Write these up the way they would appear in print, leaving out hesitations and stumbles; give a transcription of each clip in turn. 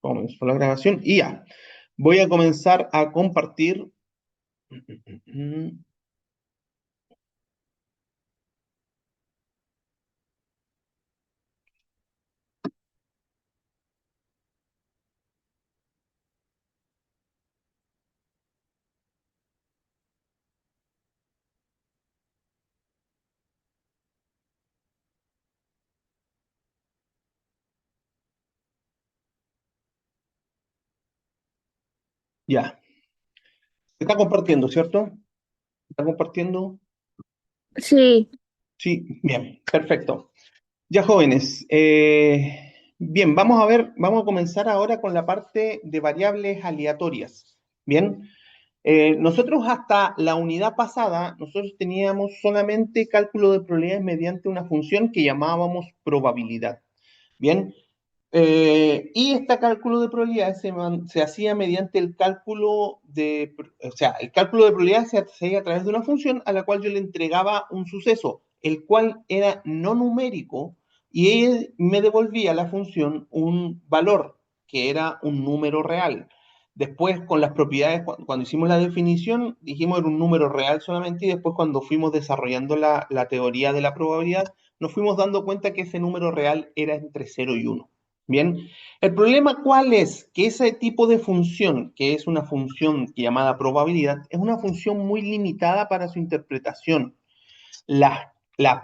Comenzó la grabación y ya. Voy a comenzar a compartir. Ya. Se está compartiendo, ¿cierto? ¿Está compartiendo? Sí, Sí, bien, perfecto. Ya, jóvenes. Bien, vamos a ver, vamos a comenzar ahora con la parte de variables aleatorias. Bien. Nosotros hasta la unidad pasada, nosotros teníamos solamente cálculo de probabilidades mediante una función que llamábamos probabilidad. Bien. Y este cálculo de probabilidades se hacía mediante el cálculo de, o sea, el cálculo de probabilidades se hacía a través de una función a la cual yo le entregaba un suceso, el cual era no numérico, y él me devolvía a la función un valor, que era un número real. Después, con las propiedades, cuando hicimos la definición, dijimos era un número real solamente, y después cuando fuimos desarrollando la teoría de la probabilidad, nos fuimos dando cuenta que ese número real era entre 0 y 1. Bien, el problema cuál es, que ese tipo de función, que es una función llamada probabilidad, es una función muy limitada para su interpretación. La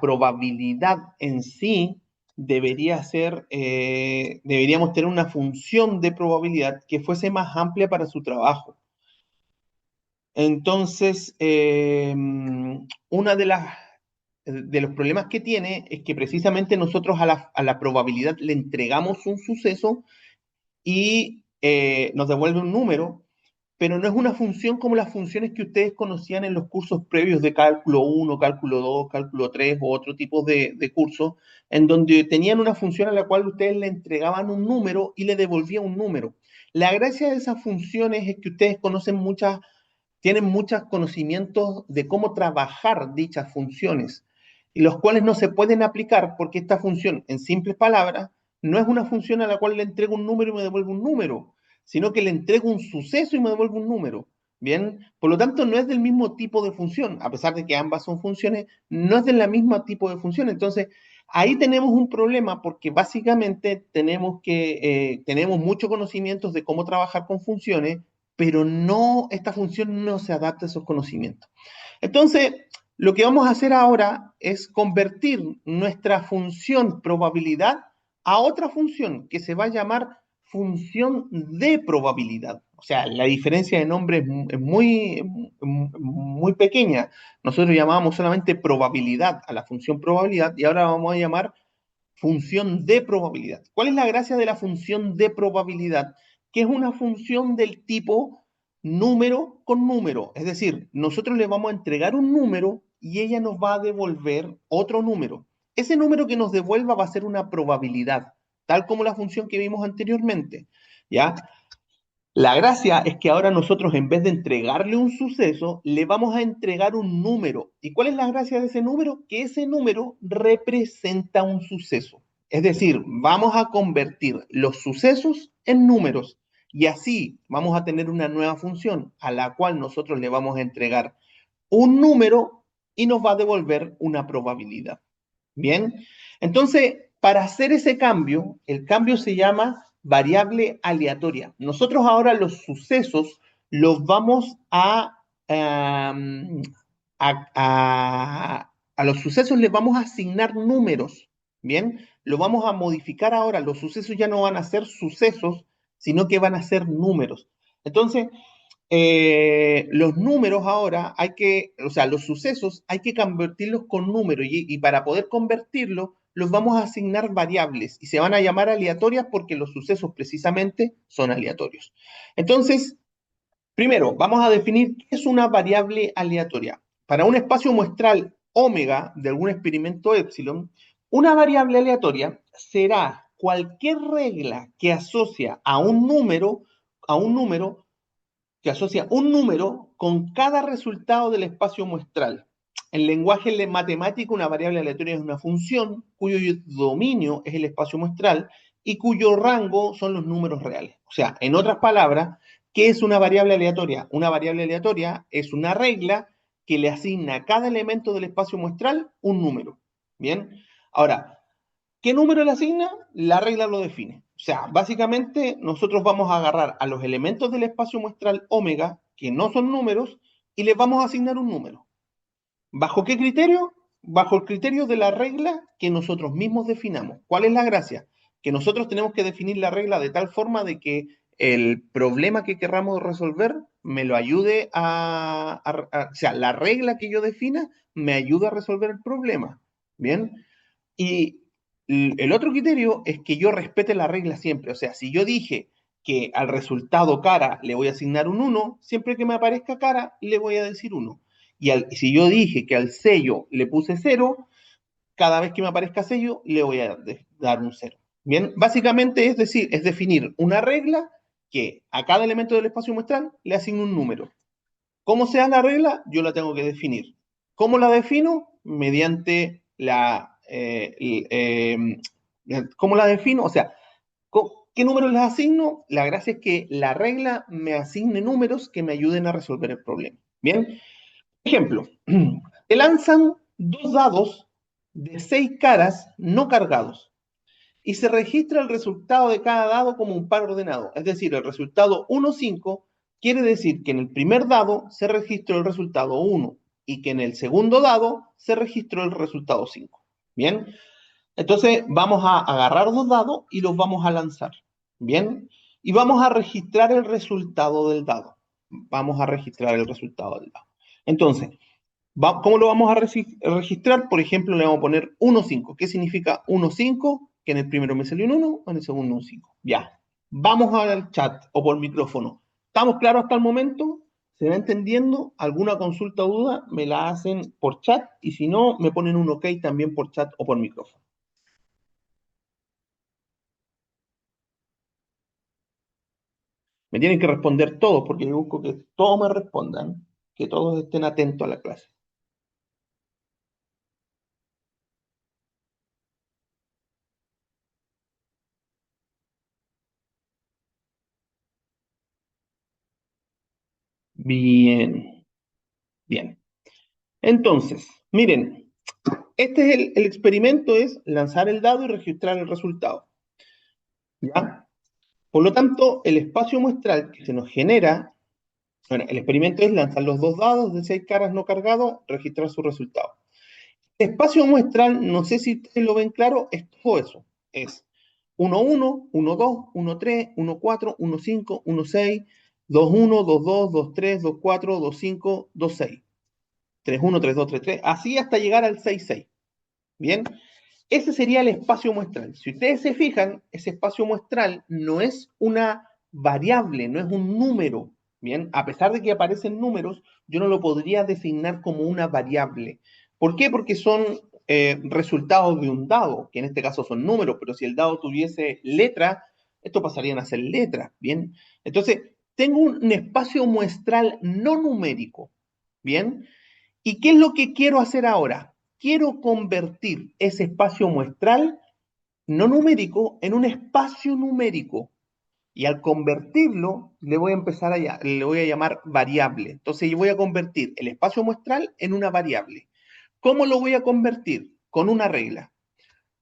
probabilidad en sí debería ser, deberíamos tener una función de probabilidad que fuese más amplia para su trabajo. Entonces, una de los problemas que tiene es que precisamente nosotros a la probabilidad le entregamos un suceso y nos devuelve un número, pero no es una función como las funciones que ustedes conocían en los cursos previos de cálculo 1, cálculo 2, cálculo 3 o otro tipo de cursos, en donde tenían una función a la cual ustedes le entregaban un número y le devolvían un número. La gracia de esas funciones es que ustedes tienen muchos conocimientos de cómo trabajar dichas funciones, y los cuales no se pueden aplicar porque esta función, en simples palabras, no es una función a la cual le entrego un número y me devuelve un número, sino que le entrego un suceso y me devuelve un número. Bien, por lo tanto, no es del mismo tipo de función, a pesar de que ambas son funciones, no es del mismo tipo de función. Entonces, ahí tenemos un problema porque básicamente tenemos muchos conocimientos de cómo trabajar con funciones, pero no, esta función no se adapta a esos conocimientos. Entonces, lo que vamos a hacer ahora es convertir nuestra función probabilidad a otra función que se va a llamar función de probabilidad. O sea, la diferencia de nombre es muy pequeña. Nosotros llamábamos solamente probabilidad a la función probabilidad y ahora vamos a llamar función de probabilidad. ¿Cuál es la gracia de la función de probabilidad? Que es una función del tipo número con número. Es decir, nosotros le vamos a entregar un número y ella nos va a devolver otro número. Ese número que nos devuelva va a ser una probabilidad, tal como la función que vimos anteriormente. ¿Ya? La gracia es que ahora nosotros, en vez de entregarle un suceso, le vamos a entregar un número. ¿Y cuál es la gracia de ese número? Que ese número representa un suceso. Es decir, vamos a convertir los sucesos en números. Y así vamos a tener una nueva función a la cual nosotros le vamos a entregar un número y nos va a devolver una probabilidad. Bien, entonces, para hacer ese cambio, el cambio se llama variable aleatoria. Nosotros ahora los sucesos los vamos a los sucesos les vamos a asignar números. Bien, lo vamos a modificar ahora. Los sucesos ya no van a ser sucesos, sino que van a ser números. Entonces, los números ahora o sea, los sucesos hay que convertirlos con números y para poder convertirlos los vamos a asignar variables y se van a llamar aleatorias porque los sucesos precisamente son aleatorios. Entonces, primero, vamos a definir qué es una variable aleatoria. Para un espacio muestral omega de algún experimento epsilon, una variable aleatoria será cualquier regla que asocia a un número que asocia un número con cada resultado del espacio muestral. En lenguaje matemático, una variable aleatoria es una función cuyo dominio es el espacio muestral y cuyo rango son los números reales. O sea, en otras palabras, ¿qué es una variable aleatoria? Una variable aleatoria es una regla que le asigna a cada elemento del espacio muestral un número. Bien, ahora, ¿qué número le asigna? La regla lo define. O sea, básicamente nosotros vamos a agarrar a los elementos del espacio muestral omega, que no son números, y les vamos a asignar un número. ¿Bajo qué criterio? Bajo el criterio de la regla que nosotros mismos definamos. ¿Cuál es la gracia? Que nosotros tenemos que definir la regla de tal forma de que el problema que querramos resolver me lo ayude o sea, la regla que yo defina me ayuda a resolver el problema. ¿Bien? Y el otro criterio es que yo respete la regla siempre. O sea, si yo dije que al resultado cara le voy a asignar un 1, siempre que me aparezca cara le voy a decir 1. Y si yo dije que al sello le puse 0, cada vez que me aparezca sello le voy a dar un 0. Bien, básicamente es decir, es definir una regla que a cada elemento del espacio muestral le asigne un número. ¿Cómo sea la regla? Yo la tengo que definir. ¿Cómo la defino? Mediante ¿cómo la defino? O sea, ¿qué números les asigno? La gracia es que la regla me asigne números que me ayuden a resolver el problema. Bien, ejemplo, te lanzan dos dados de 6 caras no cargados y se registra el resultado de cada dado como un par ordenado. Es decir, el resultado 1, 5 quiere decir que en el primer dado se registró el resultado 1 y que en el segundo dado se registró el resultado 5. Bien, entonces vamos a agarrar dos dados y los vamos a lanzar. Bien, y vamos a registrar el resultado del dado. Vamos a registrar el resultado del dado. Entonces, ¿cómo lo vamos a registrar? Por ejemplo, le vamos a poner 1, 5. ¿Qué significa 1, 5? Que en el primero me salió un 1, en el segundo un 5. Ya. Vamos al chat o por micrófono. ¿Estamos claros hasta el momento? ¿Se va entendiendo? ¿Alguna consulta o duda? Me la hacen por chat y si no, me ponen un OK también por chat o por micrófono. Me tienen que responder todos porque yo busco que todos me respondan, que todos estén atentos a la clase. Bien, bien. Entonces, miren, este es el experimento, es lanzar el dado y registrar el resultado. ¿Ya? Por lo tanto, el espacio muestral que se nos genera, bueno, el experimento es lanzar los dos dados de 6 caras no cargados, registrar su resultado. El espacio muestral, no sé si ustedes lo ven claro, es todo eso. Es 1, 1, 1, 2, 1, 3, 1, 4, 1, 5, 1, 6, 2, 1, 2, 2, 2, 3, 2, 4, 2, 5, 2, 6. 3, 1, 3, 2, 3, 3, así hasta llegar al 6, 6. Bien, ese sería el espacio muestral. Si ustedes se fijan, ese espacio muestral no es una variable, no es un número. Bien, a pesar de que aparecen números, yo no lo podría designar como una variable. ¿Por qué? Porque son resultados de un dado, que en este caso son números, pero si el dado tuviese letra, esto pasarían a ser letras. Bien, entonces tengo un espacio muestral no numérico. Bien, ¿y qué es lo que quiero hacer ahora? Quiero convertir ese espacio muestral no numérico en un espacio numérico. Y al convertirlo, le voy a le voy a llamar variable. Entonces yo voy a convertir el espacio muestral en una variable. ¿Cómo lo voy a convertir? Con una regla.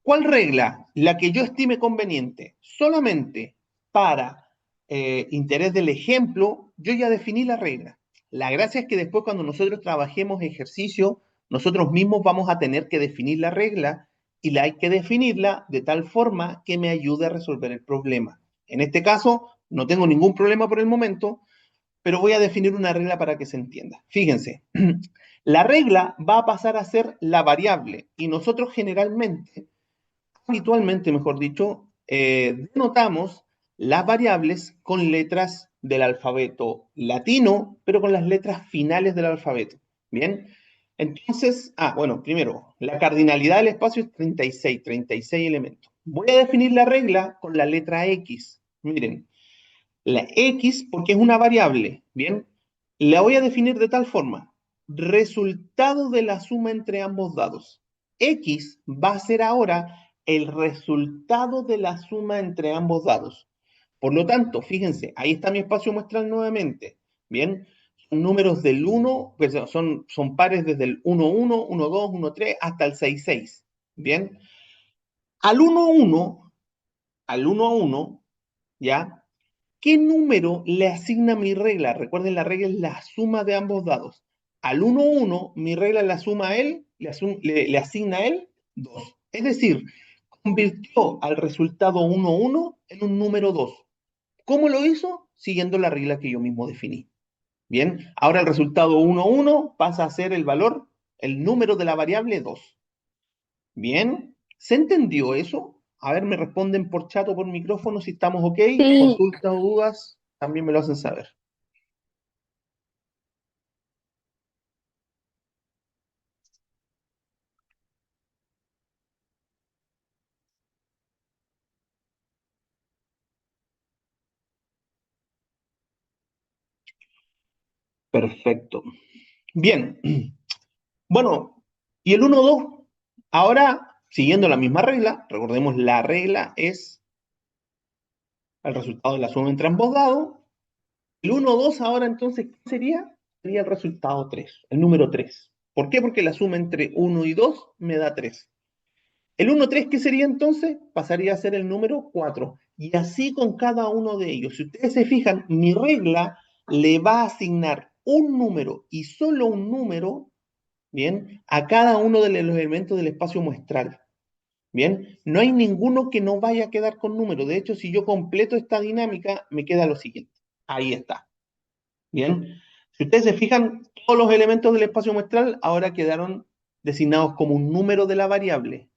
¿Cuál regla? La que yo estime conveniente. Solamente para interés del ejemplo, yo ya definí la regla. La gracia es que después cuando nosotros trabajemos ejercicio, nosotros mismos vamos a tener que definir la regla y hay que definirla de tal forma que me ayude a resolver el problema. En este caso, no tengo ningún problema por el momento, pero voy a definir una regla para que se entienda. Fíjense, la regla va a pasar a ser la variable y nosotros generalmente habitualmente, mejor dicho, denotamos las variables con letras del alfabeto latino, pero con las letras finales del alfabeto. Bien, entonces, bueno, primero, la cardinalidad del espacio es 36 elementos. Voy a definir la regla con la letra X. Miren, la X, porque es una variable, ¿bien? La voy a definir de tal forma. Resultado de la suma entre ambos dados. X va a ser ahora el resultado de la suma entre ambos dados. Por lo tanto, fíjense, ahí está mi espacio muestral nuevamente. Bien, son números del 1, pues son pares desde el 1, 1, 1, 2, 1, 3 hasta el 6, 6. Bien, al 1, 1, al 1, 1, ¿ya? ¿Qué número le asigna mi regla? Recuerden, la regla es la suma de ambos dados. Al 1, 1, mi regla la suma a él, le asigna a él 2. Es decir, convirtió al resultado 1, 1 en un número 2. ¿Cómo lo hizo? Siguiendo la regla que yo mismo definí. Bien, ahora el resultado 1, 1 pasa a ser el valor, el número de la variable 2. Bien, ¿se entendió eso? A ver, me responden por chat o por micrófono si estamos ok. Sí, Consultas o dudas, también me lo hacen saber. Perfecto. Bien, bueno, y el 1, 2, ahora, siguiendo la misma regla, recordemos, la regla es el resultado de la suma entre ambos dados. El 1, 2 ahora entonces, ¿qué sería? Sería el resultado 3, el número 3. ¿Por qué? Porque la suma entre 1 y 2 me da 3. El 1, 3, ¿qué sería entonces? Pasaría a ser el número 4. Y así con cada uno de ellos. Si ustedes se fijan, mi regla le va a asignar un número y solo un número, ¿bien? A cada uno de los elementos del espacio muestral. ¿Bien? No hay ninguno que no vaya a quedar con número. De hecho, si yo completo esta dinámica, me queda lo siguiente. Ahí está. ¿Bien? Si ustedes se fijan, todos los elementos del espacio muestral ahora quedaron designados como un número de la variable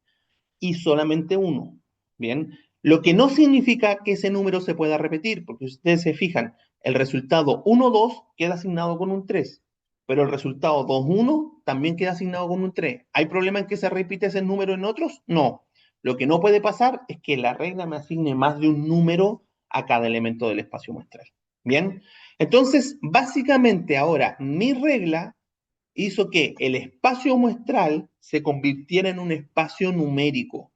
y solamente uno. Bien, lo que no significa que ese número se pueda repetir, porque si ustedes se fijan, el resultado 1, 2 queda asignado con un 3, pero el resultado 2, 1 también queda asignado con un 3. ¿Hay problema en que se repite ese número en otros? No. Lo que no puede pasar es que la regla me asigne más de un número a cada elemento del espacio muestral. Bien, entonces, básicamente ahora mi regla hizo que el espacio muestral se convirtiera en un espacio numérico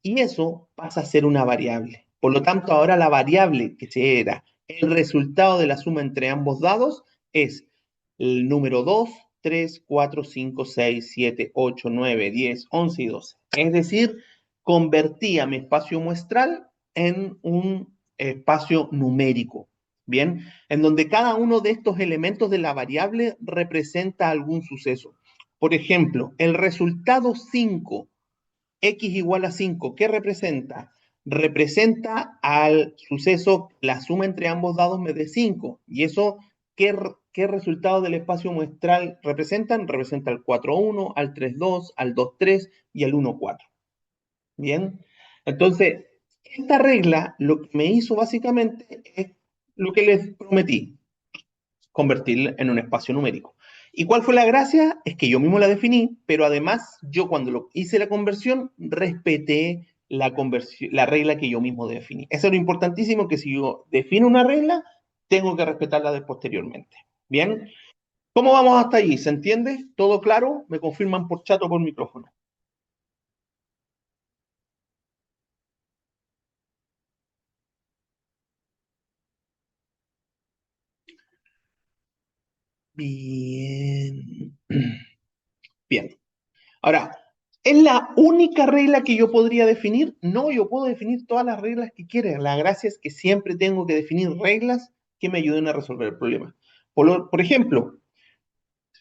y eso pasa a ser una variable. Por lo tanto, ahora la variable que se era el resultado de la suma entre ambos dados es el número 2, 3, 4, 5, 6, 7, 8, 9, 10, 11 y 12. Es decir, convertía mi espacio muestral en un espacio numérico. Bien, en donde cada uno de estos elementos de la variable representa algún suceso. Por ejemplo, el resultado 5, x igual a 5, ¿qué representa? Representa al suceso, la suma entre ambos dados me dé 5. Y eso, ¿qué resultado del espacio muestral representan? Representa al 4, 1, al 3, 2, al 2, 3 y al 1, 4. Bien, entonces, esta regla lo que me hizo básicamente es lo que les prometí, convertirla en un espacio numérico. ¿Y cuál fue la gracia? Es que yo mismo la definí, pero además yo cuando hice la conversión respeté la regla que yo mismo definí. Eso es lo importantísimo, que si yo defino una regla, tengo que respetarla de posteriormente. Bien, ¿cómo vamos hasta ahí? ¿Se entiende? ¿Todo claro? ¿Me confirman por chat o por micrófono? Bien. Bien. Ahora, ¿es la única regla que yo podría definir? No, yo puedo definir todas las reglas que quiera. La gracia es que siempre tengo que definir reglas que me ayuden a resolver el problema. Por ejemplo,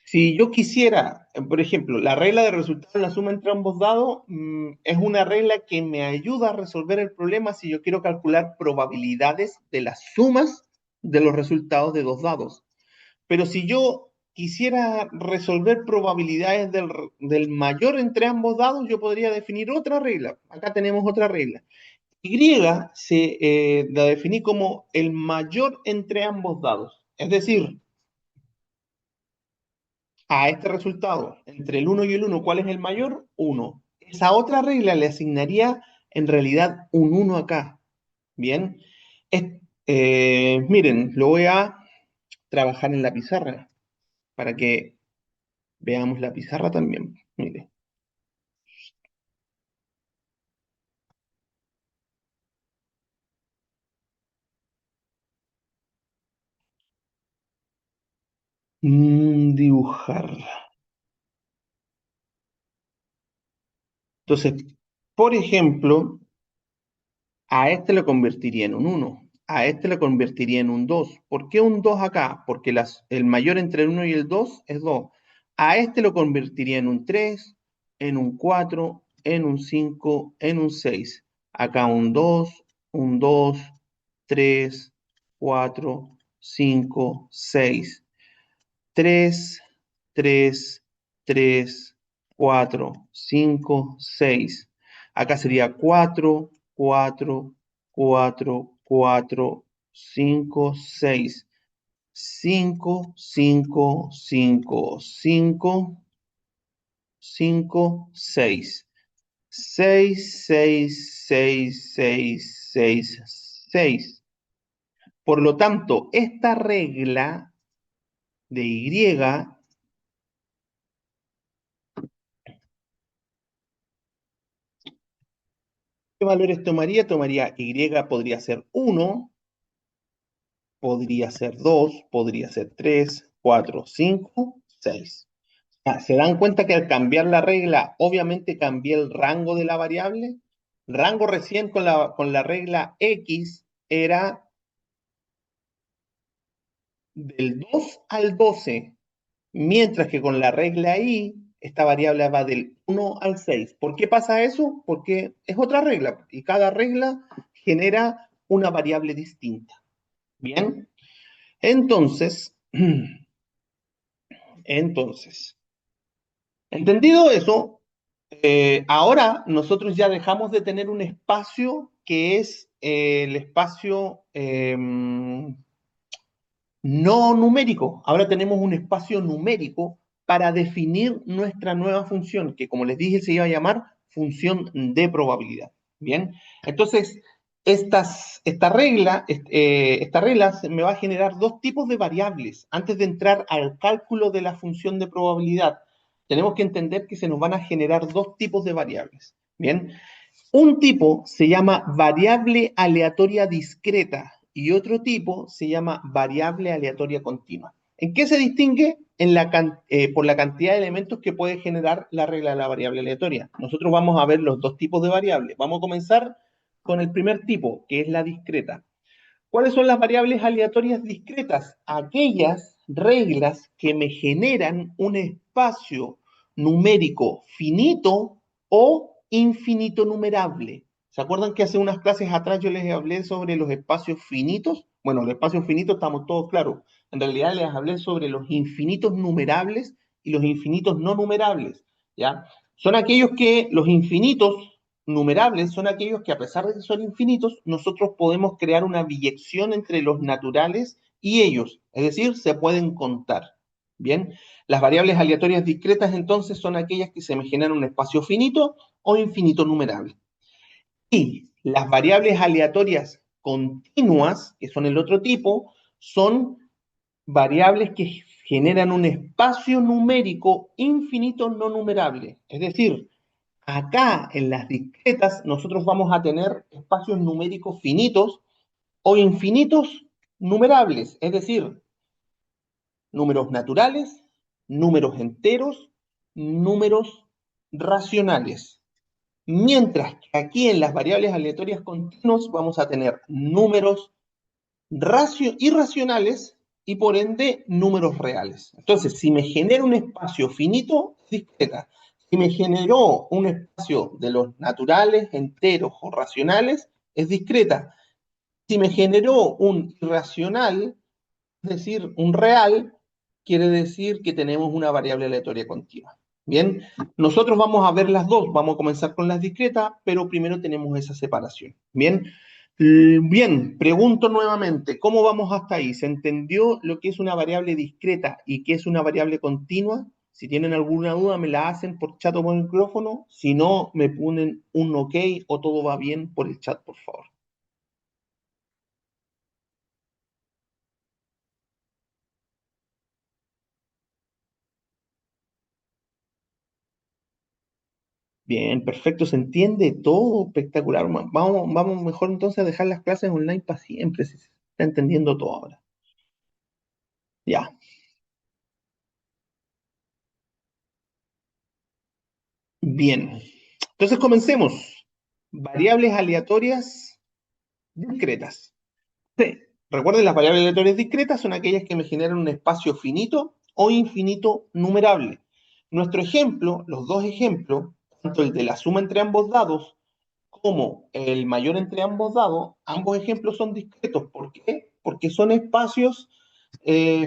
si yo quisiera, por ejemplo, la regla de resultado en la suma entre ambos dados, es una regla que me ayuda a resolver el problema si yo quiero calcular probabilidades de las sumas de los resultados de dos dados. Pero si yo quisiera resolver probabilidades del mayor entre ambos dados, yo podría definir otra regla. Acá tenemos otra regla. Y la definí como el mayor entre ambos dados. Es decir, a este resultado, entre el uno y el uno, ¿cuál es el mayor? Uno. Esa otra regla le asignaría en realidad un uno acá. Bien. Miren, lo voy a trabajar en la pizarra para que veamos la pizarra también. Mire. Dibujar. Entonces, por ejemplo, a este lo convertiría en un uno, a este lo convertiría en un 2. ¿Por qué un 2 acá? Porque el mayor entre el uno y el 2 es 2. A este lo convertiría en un 3, en un 4, en un 5, en un 6. Acá un 2, 3, 4, 5, 6. 3, 3, 3, 4, 5, 6. Acá sería 4, 4, 4, 4, 5, 6. 5, 5, 5, 5, 5, 6. 6, 6, 6, 6, 6, 6. Por lo tanto, esta regla de Y, ¿qué valores tomaría? Tomaría Y, podría ser 1, podría ser 2, podría ser 3, 4, 5, 6. ¿Se dan cuenta que al cambiar la regla, obviamente cambié el rango de la variable? Rango recién con la regla X era del 2 al 12, mientras que con la regla Y, esta variable va del 1 al 6. ¿Por qué pasa eso? Porque es otra regla y cada regla genera una variable distinta. Bien, entonces, entonces, entendido eso, ahora nosotros ya dejamos de tener un espacio que es el espacio no numérico. Ahora tenemos un espacio numérico para definir nuestra nueva función, que como les dije se iba a llamar función de probabilidad. Bien, entonces esta regla me va a generar dos tipos de variables. Antes de entrar al cálculo de la función de probabilidad, tenemos que entender que se nos van a generar dos tipos de variables. Bien, un tipo se llama variable aleatoria discreta y otro tipo se llama variable aleatoria continua. ¿En qué se distingue? Por la cantidad de elementos que puede generar la regla de la variable aleatoria. Nosotros vamos a ver los dos tipos de variables. Vamos a comenzar con el primer tipo, que es la discreta. ¿Cuáles son las variables aleatorias discretas? Aquellas reglas que me generan un espacio numérico finito o infinito numerable. ¿Se acuerdan que hace unas clases atrás yo les hablé sobre los espacios finitos? Bueno, los espacios finitos estamos todos claros. En realidad les hablé sobre los infinitos numerables y los infinitos no numerables, ¿ya? Son aquellos que los infinitos numerables son aquellos que a pesar de que son infinitos, nosotros podemos crear una biyección entre los naturales y ellos, es decir, se pueden contar. Bien, las variables aleatorias discretas entonces son aquellas que se me generan un espacio finito o infinito numerable. Y las variables aleatorias continuas, que son el otro tipo, son variables que generan un espacio numérico infinito no numerable. Es decir, acá en las discretas nosotros vamos a tener espacios numéricos finitos o infinitos numerables, es decir, números naturales, números enteros, números racionales. Mientras que aquí en las variables aleatorias continuas vamos a tener números irracionales y por ende números reales. Entonces, si me genera un espacio finito, es discreta. Si me generó un espacio de los naturales, enteros o racionales, es discreta. Si me generó un irracional, es decir, un real, quiere decir que tenemos una variable aleatoria continua. Bien, nosotros vamos a ver las dos, vamos a comenzar con las discretas, pero primero tenemos esa separación. Bien, bien, pregunto nuevamente, ¿cómo vamos hasta ahí? ¿Se entendió lo que es una variable discreta y qué es una variable continua? Si tienen alguna duda, me la hacen por chat o por micrófono. Si no, me ponen un OK o todo va bien por el chat, por favor. Bien, perfecto, se entiende todo, espectacular. Vamos mejor entonces a dejar las clases online para siempre, si se está entendiendo todo ahora. Ya, Bien, entonces comencemos. Variables aleatorias discretas. Sí. Recuerden, las variables aleatorias discretas son aquellas que me generan un espacio finito o infinito numerable. Nuestro ejemplo, los dos ejemplos, tanto el de la suma entre ambos dados como el mayor entre ambos dados, ambos ejemplos son discretos. ¿Por qué? Porque son espacios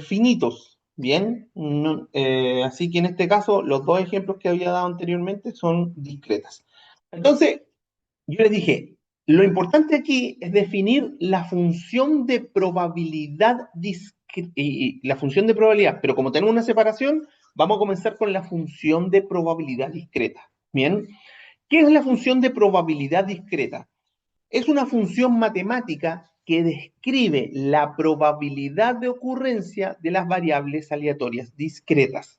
finitos. Bien, así que en este caso los dos ejemplos que había dado anteriormente son discretas. Entonces, yo les dije, lo importante aquí es definir la función de probabilidad y la función de probabilidad, pero como tenemos una separación, vamos a comenzar con la función de probabilidad discreta. Bien, ¿qué es la función de probabilidad discreta? Es una función matemática que describe la probabilidad de ocurrencia de las variables aleatorias discretas.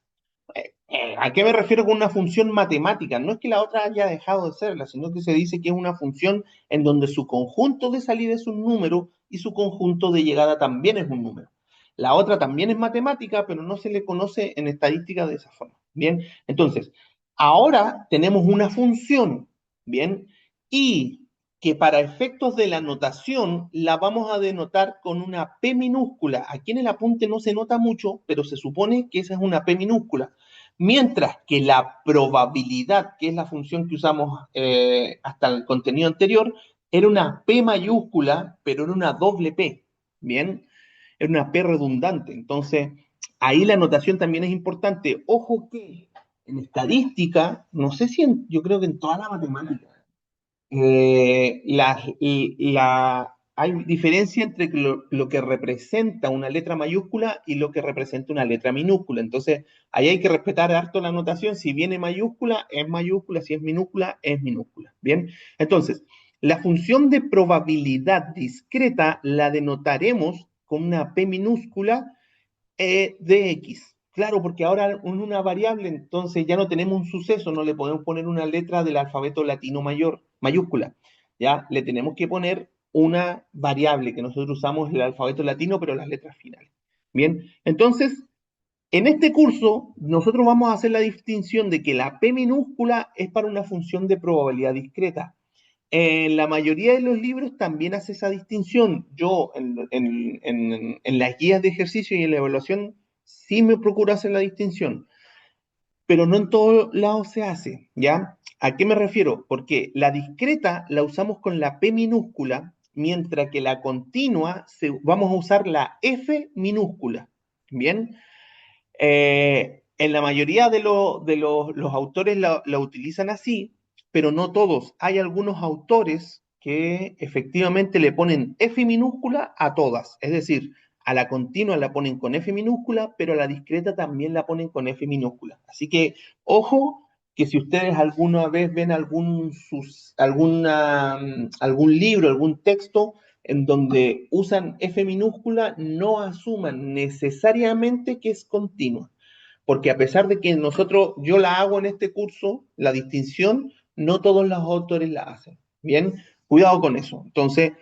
¿A qué me refiero con una función matemática? No es que la otra haya dejado de serla, sino que se dice que es una función en donde su conjunto de salida es un número y su conjunto de llegada también es un número. La otra también es matemática, pero no se le conoce en estadística de esa forma. Bien, entonces, ahora tenemos una función, bien, y que para efectos de la notación la vamos a denotar con una P minúscula. Aquí en el apunte no se nota mucho, pero se supone que esa es una P minúscula. Mientras que la probabilidad, que es la función que usamos hasta el contenido anterior, era una P mayúscula, pero era una doble P. Bien, era una P redundante. Entonces, ahí la notación también es importante. Ojo que en estadística, no sé si yo creo que en toda la matemática, hay diferencia entre lo que representa una letra mayúscula y lo que representa una letra minúscula. Entonces, ahí hay que respetar harto la notación. Si viene mayúscula, es mayúscula. Si es minúscula, es minúscula. Bien, entonces, la función de probabilidad discreta la denotaremos con una P minúscula de X. Claro, porque ahora es una variable, entonces ya no tenemos un suceso, no le podemos poner una letra del alfabeto latino mayor, mayúscula. Ya le tenemos que poner una variable que nosotros usamos el alfabeto latino, pero las letras finales. Bien, entonces, en este curso, nosotros vamos a hacer la distinción de que la P minúscula es para una función de probabilidad discreta. En la mayoría de los libros también hace esa distinción. Yo en las guías de ejercicio y en la evaluación sí me procuro hacer la distinción, pero no en todos lados se hace, ¿ya? ¿A qué me refiero? Porque la discreta la usamos con la P minúscula, mientras que la continua vamos a usar la F minúscula, ¿bien? En la mayoría los autores la utilizan así, pero no todos. Hay algunos autores que efectivamente le ponen F minúscula a todas, es decir, a la continua la ponen con F minúscula, pero a la discreta también la ponen con F minúscula. Así que, ojo, que si ustedes alguna vez ven algún libro, algún texto en donde usan F minúscula, no asuman necesariamente que es continua, porque a pesar de que yo la hago en este curso, la distinción, no todos los autores la hacen. Bien, cuidado con eso. Entonces,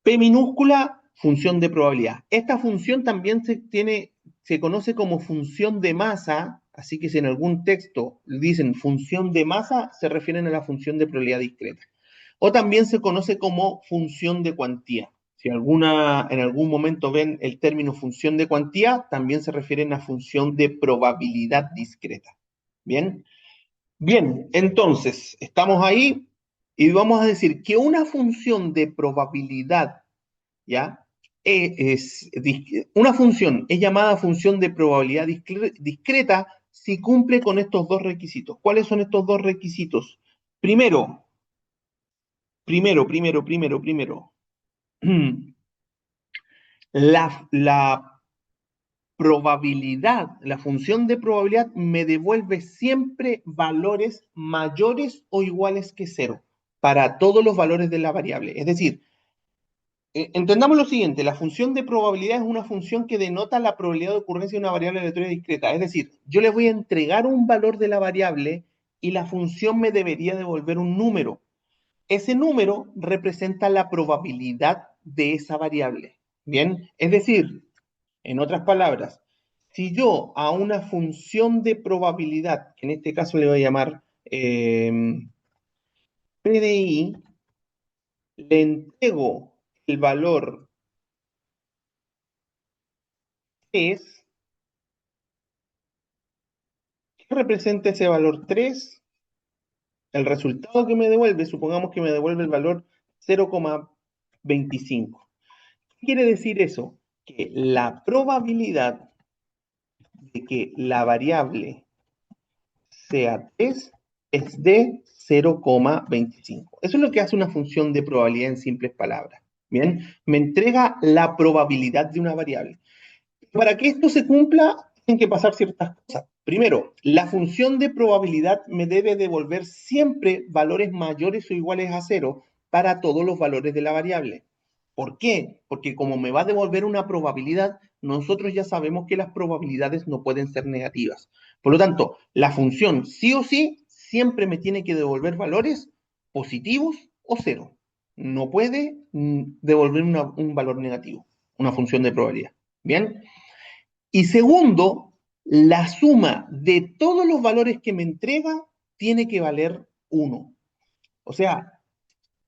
P minúscula, función de probabilidad. Esta función también se conoce como función de masa, así que si en algún texto dicen función de masa, se refieren a la función de probabilidad discreta. O también se conoce como función de cuantía. Si en algún momento ven el término función de cuantía, también se refieren a función de probabilidad discreta. ¿Bien? Bien, entonces, estamos ahí y vamos a decir que una función de probabilidad, ¿ya? Una función es llamada función de probabilidad discreta si cumple con estos dos requisitos. ¿Cuáles son estos dos requisitos? Primero, primero. La probabilidad, la función de probabilidad me devuelve siempre valores mayores o iguales que cero para todos los valores de la variable. Es decir, entendamos lo siguiente, la función de probabilidad es una función que denota la probabilidad de ocurrencia de una variable aleatoria discreta. Es decir, yo le voy a entregar un valor de la variable y la función me debería devolver un número. Ese número representa la probabilidad de esa variable. Bien, es decir, en otras palabras, si yo a una función de probabilidad, que en este caso le voy a llamar PDI, le entrego el valor 3. ¿Qué representa ese valor 3? El resultado que me devuelve, supongamos que me devuelve el valor 0,25. ¿Qué quiere decir eso? Que la probabilidad de que la variable sea 3 es de 0,25. Eso es lo que hace una función de probabilidad en simples palabras. Bien, me entrega la probabilidad de una variable. Para que esto se cumpla, tienen que pasar ciertas cosas. Primero, la función de probabilidad me debe devolver siempre valores mayores o iguales a cero para todos los valores de la variable. ¿Por qué? Porque como me va a devolver una probabilidad, nosotros ya sabemos que las probabilidades no pueden ser negativas. Por lo tanto, la función sí o sí siempre me tiene que devolver valores positivos o cero. No puede devolver un valor negativo, una función de probabilidad. ¿Bien? Y segundo, la suma de todos los valores que me entrega tiene que valer 1. O sea,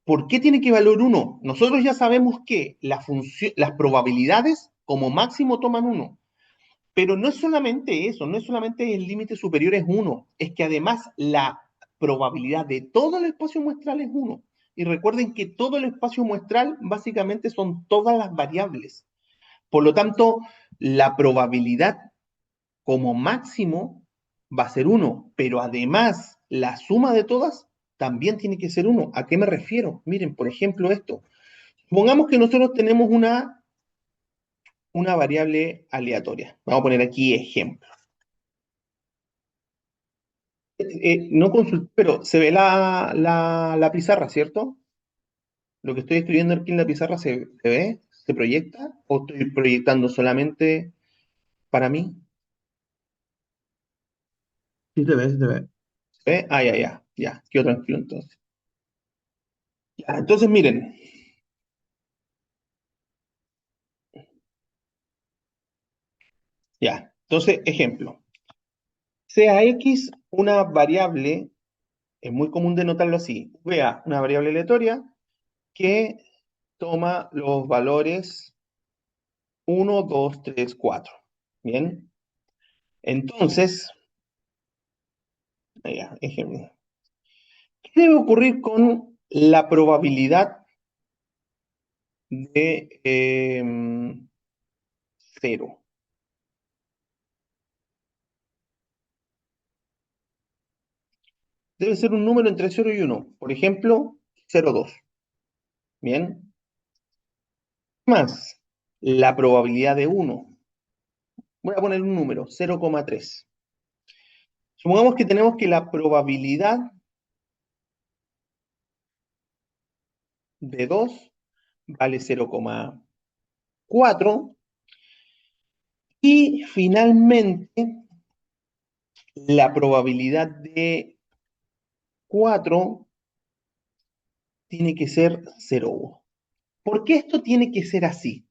¿por qué tiene que valer 1? Nosotros ya sabemos que las probabilidades como máximo toman 1. Pero no es solamente eso, no es solamente el límite superior es 1, es que además la probabilidad de todo el espacio muestral es 1. Y recuerden que todo el espacio muestral básicamente son todas las variables. Por lo tanto, la probabilidad como máximo va a ser 1, pero además la suma de todas también tiene que ser 1. ¿A qué me refiero? Miren, por ejemplo, esto. Supongamos que nosotros tenemos una variable aleatoria. Vamos a poner aquí ejemplo. No consulté, pero se ve la pizarra, ¿cierto? Lo que estoy escribiendo aquí en la pizarra se ve, se proyecta, o estoy proyectando solamente para mí. Sí se ve, sí se ve. ¿Se ve? Ah, ya, ya, ya. Quedo tranquilo entonces. Ya, entonces miren, ya. Entonces, ejemplo. Sea X una variable, es muy común denotarlo así. Vea, una variable aleatoria que toma los valores 1, 2, 3, 4. Bien. Entonces, ya, ejemplo. ¿Qué debe ocurrir con la probabilidad de 0? Debe ser un número entre 0 y 1. Por ejemplo, 0,2. Bien. Más la probabilidad de 1. Voy a poner un número, 0,3. Supongamos que tenemos que la probabilidad de 2 vale 0,4 y finalmente la probabilidad de 4 tiene que ser 0,1. ¿Por qué esto tiene que ser así?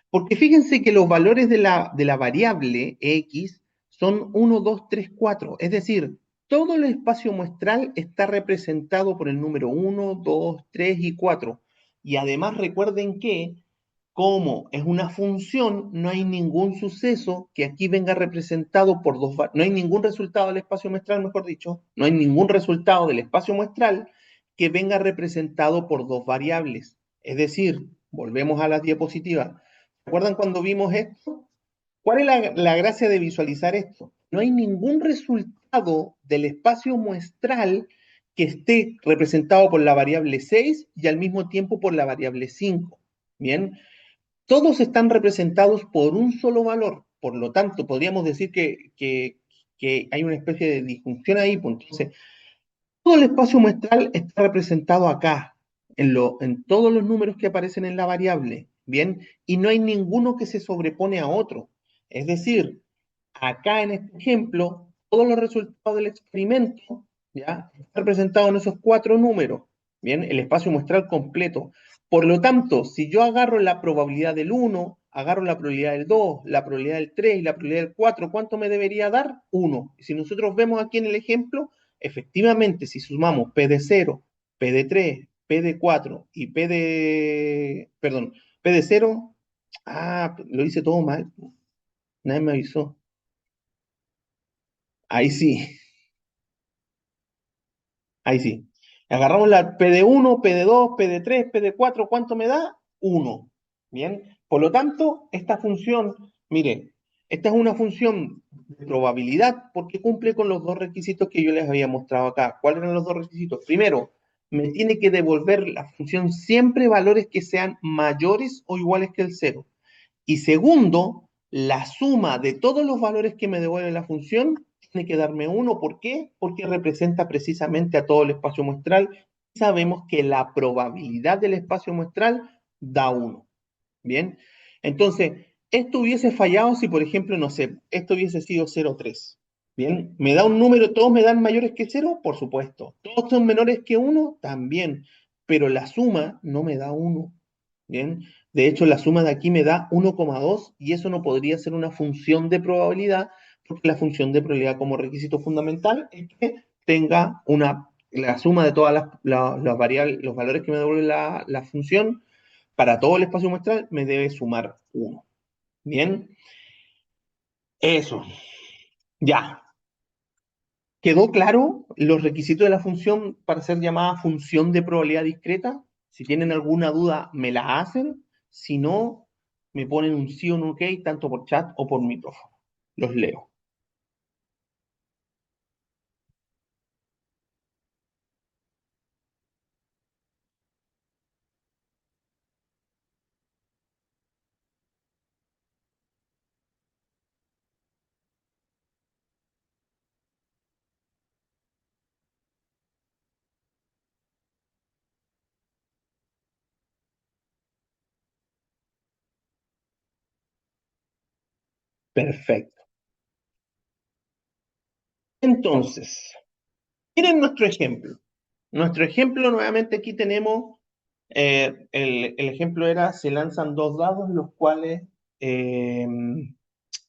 Porque fíjense que los valores de la variable X son 1, 2, 3, 4. Es decir, todo el espacio muestral está representado por el número 1, 2, 3 y 4. Y además recuerden que, como es una función, no hay ningún suceso que aquí venga representado por dos, no hay ningún resultado del espacio muestral, mejor dicho, no hay ningún resultado del espacio muestral que venga representado por dos variables. Es decir, volvemos a la diapositiva. ¿Recuerdan cuando vimos esto? ¿Cuál es la gracia de visualizar esto? No hay ningún resultado del espacio muestral que esté representado por la variable 6 y al mismo tiempo por la variable 5. Bien, todos están representados por un solo valor. Por lo tanto, podríamos decir que hay una especie de disjunción ahí. Pues, entonces, todo el espacio muestral está representado acá, en todos los números que aparecen en la variable, ¿bien? Y no hay ninguno que se sobrepone a otro. Es decir, acá en este ejemplo, todos los resultados del experimento, ¿ya? Están representados en esos cuatro números, ¿bien? El espacio muestral completo. Por lo tanto, si yo agarro la probabilidad del 1, agarro la probabilidad del 2, la probabilidad del 3 y la probabilidad del 4, ¿cuánto me debería dar? 1. Y si nosotros vemos aquí en el ejemplo, efectivamente, si sumamos P de 0, P de 3, P de 4 y P de, perdón, P de 0, lo hice todo mal, nadie me avisó. Ahí sí, ahí sí. Agarramos la P de 1, P de 2, P de 3, P de 4, ¿cuánto me da? 1. Bien, por lo tanto, esta función, mire, esta es una función de probabilidad porque cumple con los dos requisitos que yo les había mostrado acá. ¿Cuáles eran los dos requisitos? Primero, me tiene que devolver la función siempre valores que sean mayores o iguales que el cero. Y segundo, la suma de todos los valores que me devuelve la función tiene que darme uno. ¿Por qué? Porque representa precisamente a todo el espacio muestral. Sabemos que la probabilidad del espacio muestral da uno. Bien, entonces, esto hubiese fallado si, por ejemplo, no sé, esto hubiese sido 0,3. Bien, ¿me da un número, todos me dan mayores que cero? Por supuesto. ¿Todos son menores que uno? También. Pero la suma no me da uno. Bien, de hecho, la suma de aquí me da 1,2 y eso no podría ser una función de probabilidad, porque la función de probabilidad como requisito fundamental es que tenga la suma de todas las variables, los valores que me devuelve la función para todo el espacio muestral me debe sumar 1. Bien, eso. Ya. ¿Quedó claro los requisitos de la función para ser llamada función de probabilidad discreta? Si tienen alguna duda, me la hacen. Si no, me ponen un sí o un ok, tanto por chat o por micrófono. Los leo. Perfecto. Entonces, miren nuestro ejemplo. Nuestro ejemplo, nuevamente aquí tenemos, el ejemplo era, se lanzan dos dados, los cuales eh,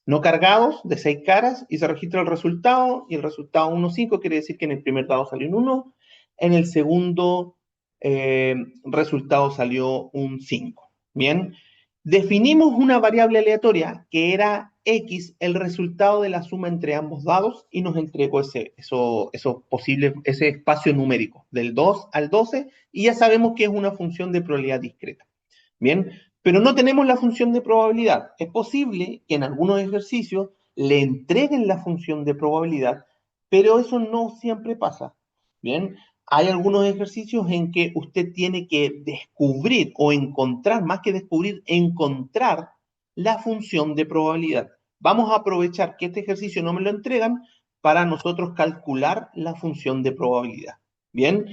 no cargados de 6 caras y se registra el resultado y el resultado 1,5 quiere decir que en el primer dado salió un 1, en el segundo eh, resultado salió un 5. Bien, definimos una variable aleatoria que era x, el resultado de la suma entre ambos dados y nos entregó ese espacio numérico del 2 al 12 y ya sabemos que es una función de probabilidad discreta. Bien, pero no tenemos la función de probabilidad. Es posible que en algunos ejercicios le entreguen la función de probabilidad, pero eso no siempre pasa. Bien, hay algunos ejercicios en que usted tiene que descubrir o encontrar, más que descubrir, encontrar la función de probabilidad. Vamos a aprovechar que este ejercicio no me lo entregan para nosotros calcular la función de probabilidad. Bien,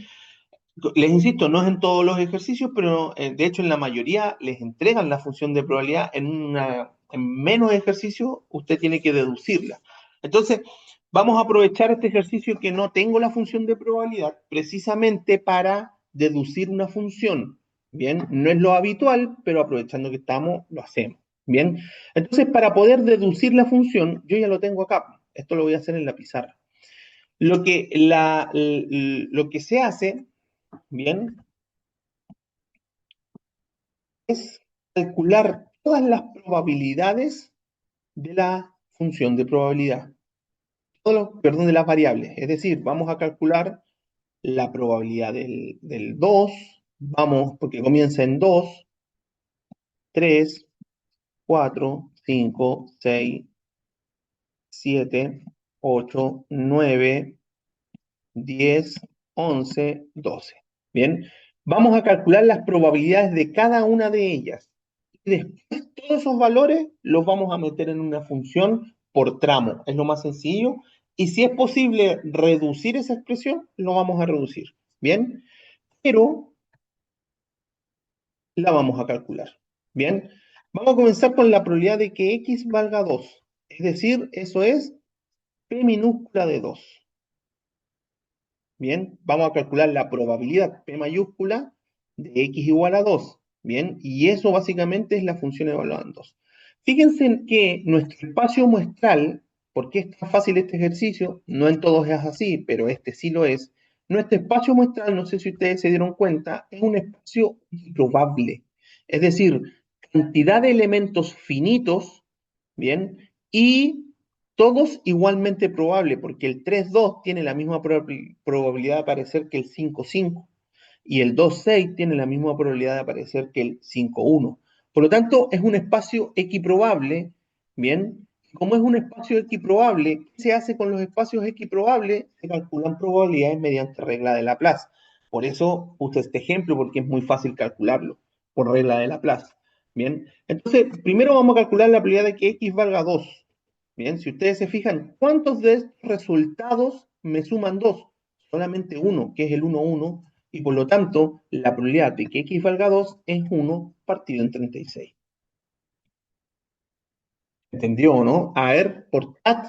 les insisto, no es en todos los ejercicios, pero de hecho en la mayoría les entregan la función de probabilidad en menos ejercicios, usted tiene que deducirla. Entonces, vamos a aprovechar este ejercicio que no tengo la función de probabilidad precisamente para deducir una función. Bien, no es lo habitual, pero aprovechando que estamos, lo hacemos. Bien, entonces para poder deducir la función, yo ya lo tengo acá. Esto lo voy a hacer en la pizarra. Lo que se hace, bien, es calcular todas las probabilidades de la función de probabilidad, perdón, de las variables. Es decir, vamos a calcular la probabilidad del 2, vamos, porque comienza en 2, 3, 4, 5, 6, 7, 8, 9, 10, 11, 12. Bien, vamos a calcular las probabilidades de cada una de ellas. Y después todos esos valores los vamos a meter en una función por tramo. Es lo más sencillo. Y si es posible reducir esa expresión, lo vamos a reducir. Bien, pero la vamos a calcular. Bien, vamos a comenzar con la probabilidad de que x valga 2. Es decir, eso es p minúscula de 2. Bien, vamos a calcular la probabilidad P mayúscula de x igual a 2. Bien, y eso básicamente es la función evaluada en 2. Fíjense en que nuestro espacio muestral ¿Por qué es tan fácil este ejercicio? No en todos es así, pero este sí lo es. Nuestro espacio muestral, no sé si ustedes se dieron cuenta, es un espacio improbable. Es decir, cantidad de elementos finitos, ¿bien? Y todos igualmente probables, porque el 3,2 tiene la misma probabilidad de aparecer que el 5,5 y el 2,6 tiene la misma probabilidad de aparecer que el 5,1. Por lo tanto, es un espacio equiprobable, ¿bien? Como es un espacio equiprobable, ¿qué se hace con los espacios equiprobables? Se calculan probabilidades mediante regla de Laplace. Por eso puse este ejemplo, porque es muy fácil calcularlo, por regla de Laplace. Bien, entonces, primero vamos a calcular la probabilidad de que x valga 2. Bien, si ustedes se fijan, ¿cuántos de estos resultados me suman 2? Solamente uno, que es el 1,1, y por lo tanto, la probabilidad de que x valga 2 es 1 partido en 36. ¿Entendió o no? A ver, por chat,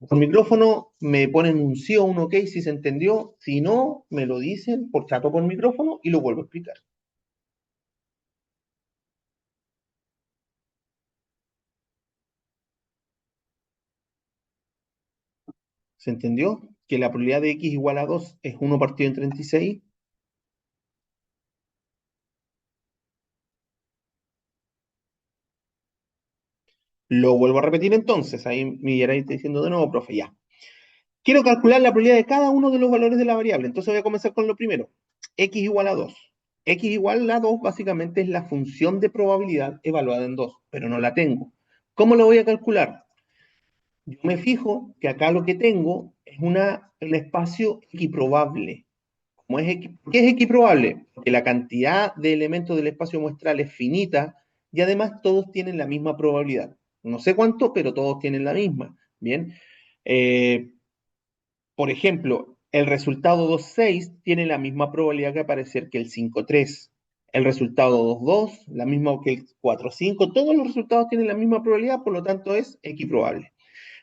por micrófono, me ponen un sí o un ok si se entendió. Si no, me lo dicen por chat o por micrófono y lo vuelvo a explicar. ¿Se entendió? Que la probabilidad de x igual a 2 es 1 partido en 36. Lo vuelvo a repetir entonces. Ahí me iréis diciendo de nuevo, profe, ya. Quiero calcular la probabilidad de cada uno de los valores de la variable. Entonces voy a comenzar con lo primero. X igual a 2. X igual a 2 básicamente es la función de probabilidad evaluada en 2, pero no la tengo. ¿Cómo lo voy a calcular? Yo me fijo que acá lo que tengo es un espacio equiprobable. ¿Por qué es equiprobable? Porque la cantidad de elementos del espacio muestral es finita y además todos tienen la misma probabilidad. No sé cuánto, pero todos tienen la misma. Bien. Eh, por ejemplo, el resultado 2,6 tiene la misma probabilidad que aparecer que el 5,3. El resultado 2,2, la misma que el 4,5. Todos los resultados tienen la misma probabilidad, por lo tanto es equiprobable.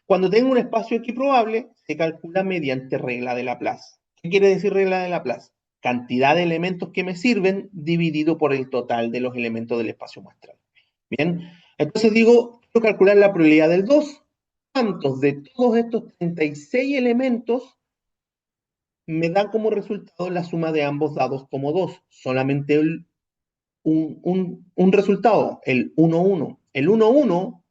Cuando tengo un espacio equiprobable, se calcula mediante regla de Laplace. ¿Qué quiere decir regla de Laplace? Cantidad de elementos que me sirven dividido por el total de los elementos del espacio muestral. Bien, entonces digo, quiero calcular la probabilidad del 2. ¿Cuántos de todos estos 36 elementos me da como resultado la suma de ambos dados como 2? Solamente un resultado, el 1,1. El 1,1,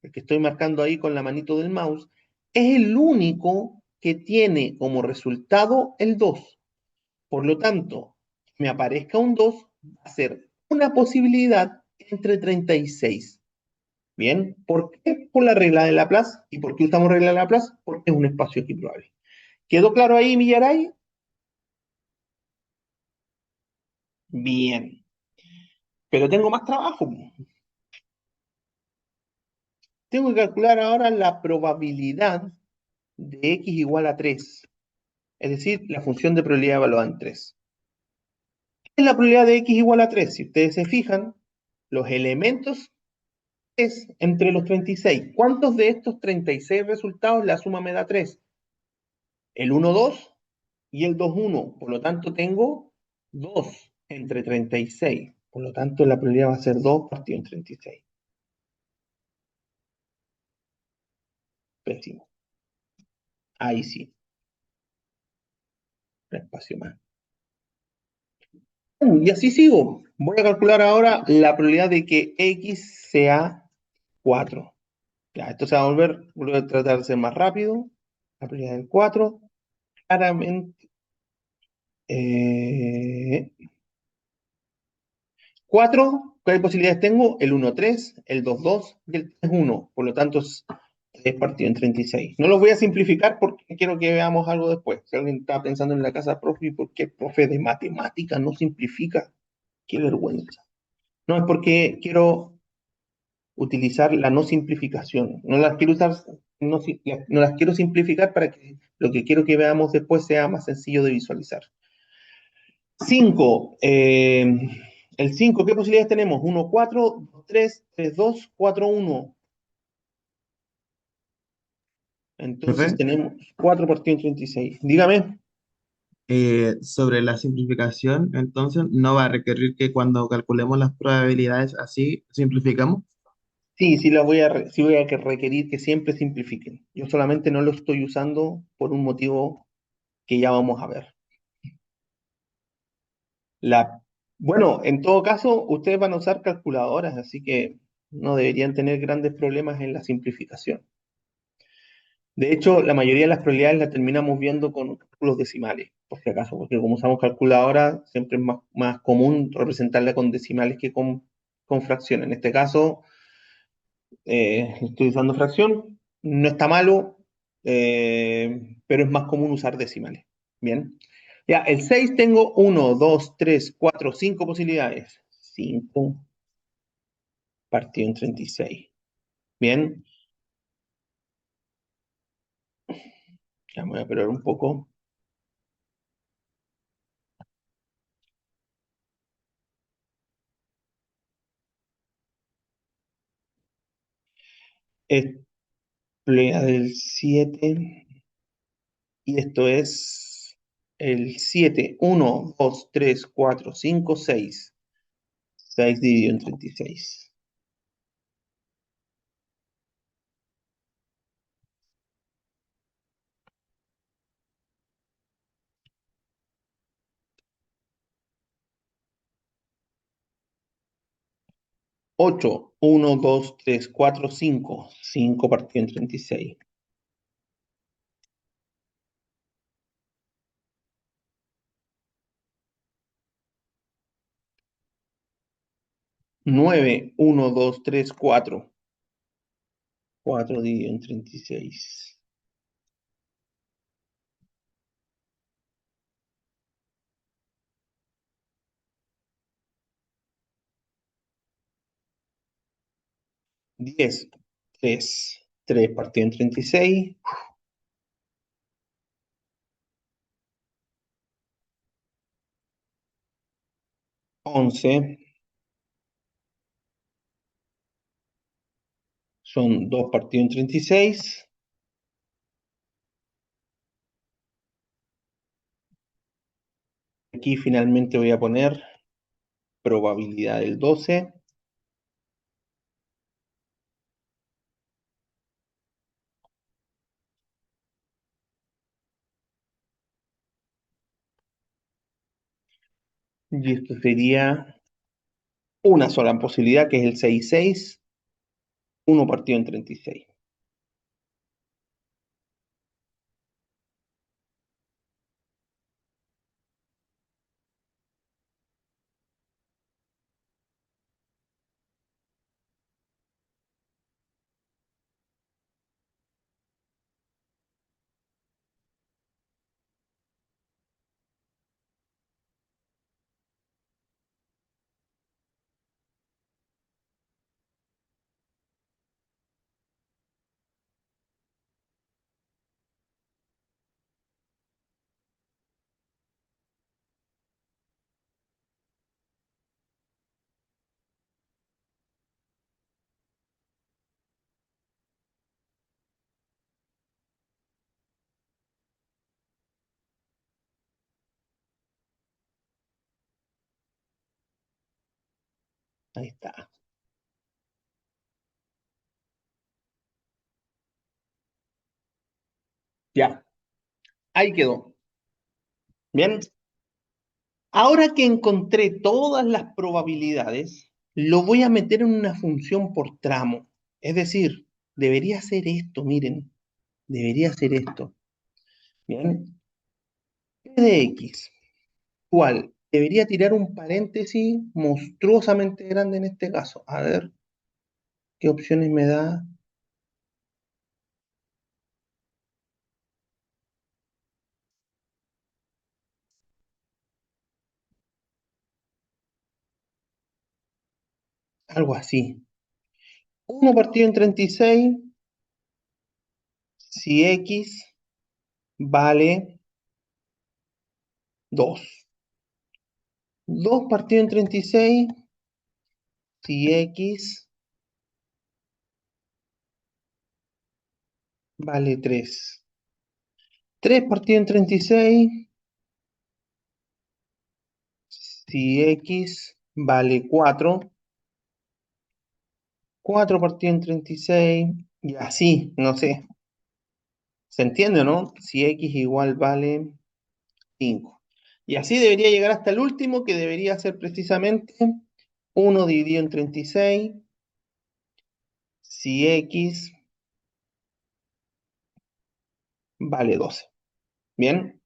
el que estoy marcando ahí con la manito del mouse, es el único que tiene como resultado el 2. Por lo tanto, que me aparezca un 2 va a ser una posibilidad entre 36. Bien, ¿por qué? Por la regla de Laplace. ¿Y por qué usamos regla de Laplace? Porque es un espacio equiprobable. ¿Quedó claro ahí, Millaray? Bien, pero tengo más trabajo. Tengo que calcular ahora la probabilidad de x igual a 3, es decir, la función de probabilidad evaluada en 3. ¿Qué es la probabilidad de x igual a 3? Si ustedes se fijan, los elementos es entre los 36. ¿Cuántos de estos 36 resultados la suma me da 3? El 1,2 y el 2,1. Por lo tanto, tengo 2 entre 36. Por lo tanto, la probabilidad va a ser 2 partido en 36. Pésimo. Ahí sí, un espacio más. Y así sigo. Voy a calcular ahora la probabilidad de que x sea 4. Ya, esto se va a volver a tratar de ser más rápido. La probabilidad del 4. Claramente. 4, ¿cuáles posibilidades tengo? El 1,3, el 2,2 y el 3,1. Por lo tanto, es 3 partido en 36. No los voy a simplificar porque quiero que veamos algo después. Si alguien está pensando en la casa, profe, ¿por qué profe de matemáticas no simplifica? Qué vergüenza. No, es porque quiero utilizar la no simplificación. No las quiero usar, no las quiero simplificar para que lo que quiero que veamos después sea más sencillo de visualizar. 5. El 5, ¿qué posibilidades tenemos? 1, 4, 2, 3, 3, 2, 4, 1. Entonces Profe, tenemos 4 partido en 36. Dígame. sobre la simplificación, entonces no va a requerir que cuando calculemos las probabilidades así simplificamos. Sí, sí, sí voy a requerir que siempre simplifiquen. Yo solamente no lo estoy usando por un motivo que ya vamos a ver. La, bueno, en todo caso, ustedes van a usar calculadoras, así que no deberían tener grandes problemas en la simplificación. De hecho, la mayoría de las probabilidades las terminamos viendo con cálculos decimales, por si acaso, porque como usamos calculadora, siempre es más común representarla con decimales que con fracciones. En este caso, estoy usando fracción, no está malo, pero es más común usar decimales. Bien. Ya, el 6 tengo uno, 2, 3, 4, 5 posibilidades. 5 partido en 36. Bien, ya me voy a esperar un poco. Es plea del 7 y esto es el 7. 1, 2, 3, 4, 5, 6. 6 dividido en 36. 8, 1, 2, 3, 4, 5. 5 partido en 36. 9, 1, 2, 3, 4. 4 dividido en 36. 10, 3. 3 partido en 36. 11 son 2 partido en 36. Aquí finalmente voy a poner probabilidad del 12. Y esto sería una sola posibilidad, que es el 6, 6. 1 partido en 36. Ahí está. Ya, ahí quedó. Bien. Ahora que encontré todas las probabilidades, lo voy a meter en una función por tramo. Es decir, debería ser esto, miren, debería ser esto. Bien, P de X, ¿cuál? Debería tirar un paréntesis monstruosamente grande en este caso. A ver, ¿qué opciones me da? Algo así. 1 partido en 36, si X vale 2. 2 partido en 36, si X vale 3. 3 partido en 36, si X vale 4. 4 partido en 36, y así, no sé. ¿Se entiende, no? Si X igual vale 5. Y así debería llegar hasta el último, que debería ser precisamente 1 dividido en 36, si X vale 12. ¿Bien?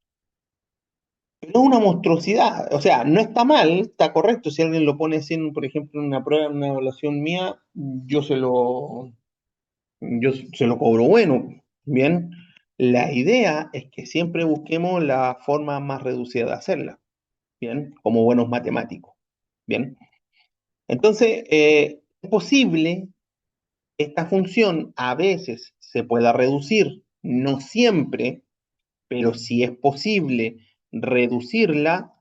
Pero es una monstruosidad. O sea, no está mal, está correcto. Si alguien lo pone así, por ejemplo, en una prueba, en una evaluación mía, yo se lo cobro bueno. Bien. La idea es que siempre busquemos la forma más reducida de hacerla. Bien. Como buenos matemáticos. Bien. Entonces, es posible que esta función a veces se pueda reducir, no siempre, pero si es posible reducirla,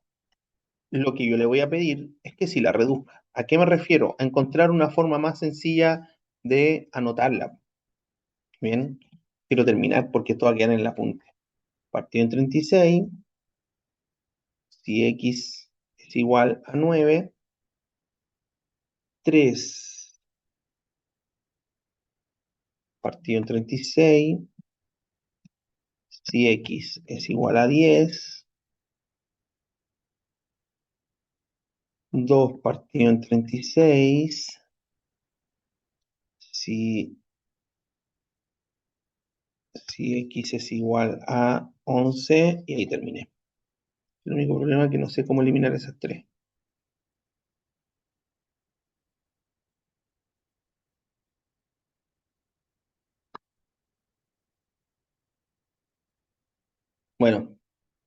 lo que yo le voy a pedir es que si la reduzca. ¿A qué me refiero? A encontrar una forma más sencilla de anotarla. Bien, quiero terminar porque esto va a quedar en el apunte. Partido en 36, si x es igual a 9, 3 partido en 36, si x es igual a 10, 2 partido en 36, si, si x es igual a 11, y ahí terminé. El único problema es que no sé cómo eliminar esas tres. Bueno,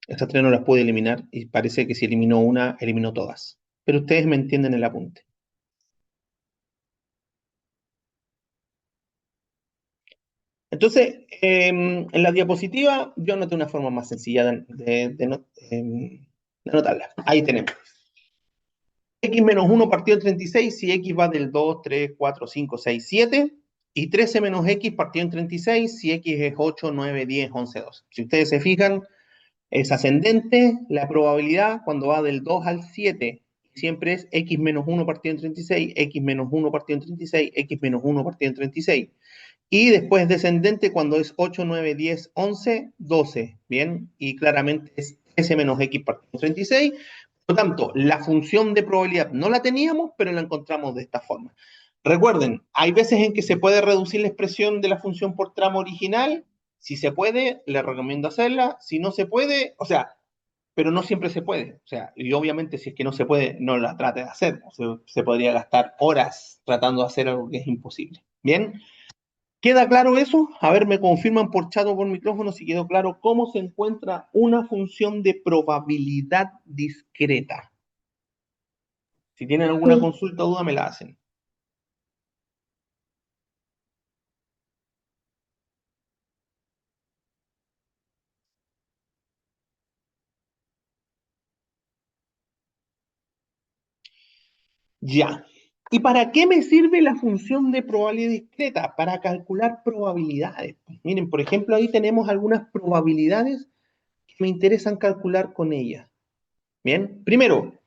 esas tres no las pude eliminar y parece que si eliminó una, eliminó todas. Pero ustedes me entienden el apunte. Entonces, en la diapositiva yo anoté una forma más sencilla de anotarla. Ahí tenemos. X menos 1 partido en 36, si X va del 2, 3, 4, 5, 6, 7. Y 13 menos X partido en 36, si X es 8, 9, 10, 11, 12. Si ustedes se fijan, es ascendente la probabilidad cuando va del 2 al 7. Siempre es X menos 1 partido en 36, X menos 1 partido en 36, X menos 1 partido en 36. Y después descendente cuando es 8, 9, 10, 11, 12. Bien, y claramente es S menos X partido en 36. Por lo tanto, la función de probabilidad no la teníamos, pero la encontramos de esta forma. Recuerden, hay veces en que se puede reducir la expresión de la función por tramo original. Si se puede, les recomiendo hacerla. Si no se puede, o sea, pero no siempre se puede. O sea, y obviamente si es que no se puede, no la trate de hacer. Se podría gastar horas tratando de hacer algo que es imposible. Bien, ¿queda claro eso? A ver, me confirman por chat o por micrófono si quedó claro cómo se encuentra una función de probabilidad discreta. Si tienen alguna Sí. consulta o duda, me la hacen. Ya. ¿Y para qué me sirve la función de probabilidad discreta? Para calcular probabilidades. Pues miren, por ejemplo, ahí tenemos algunas probabilidades que me interesan calcular con ellas. Bien, primero,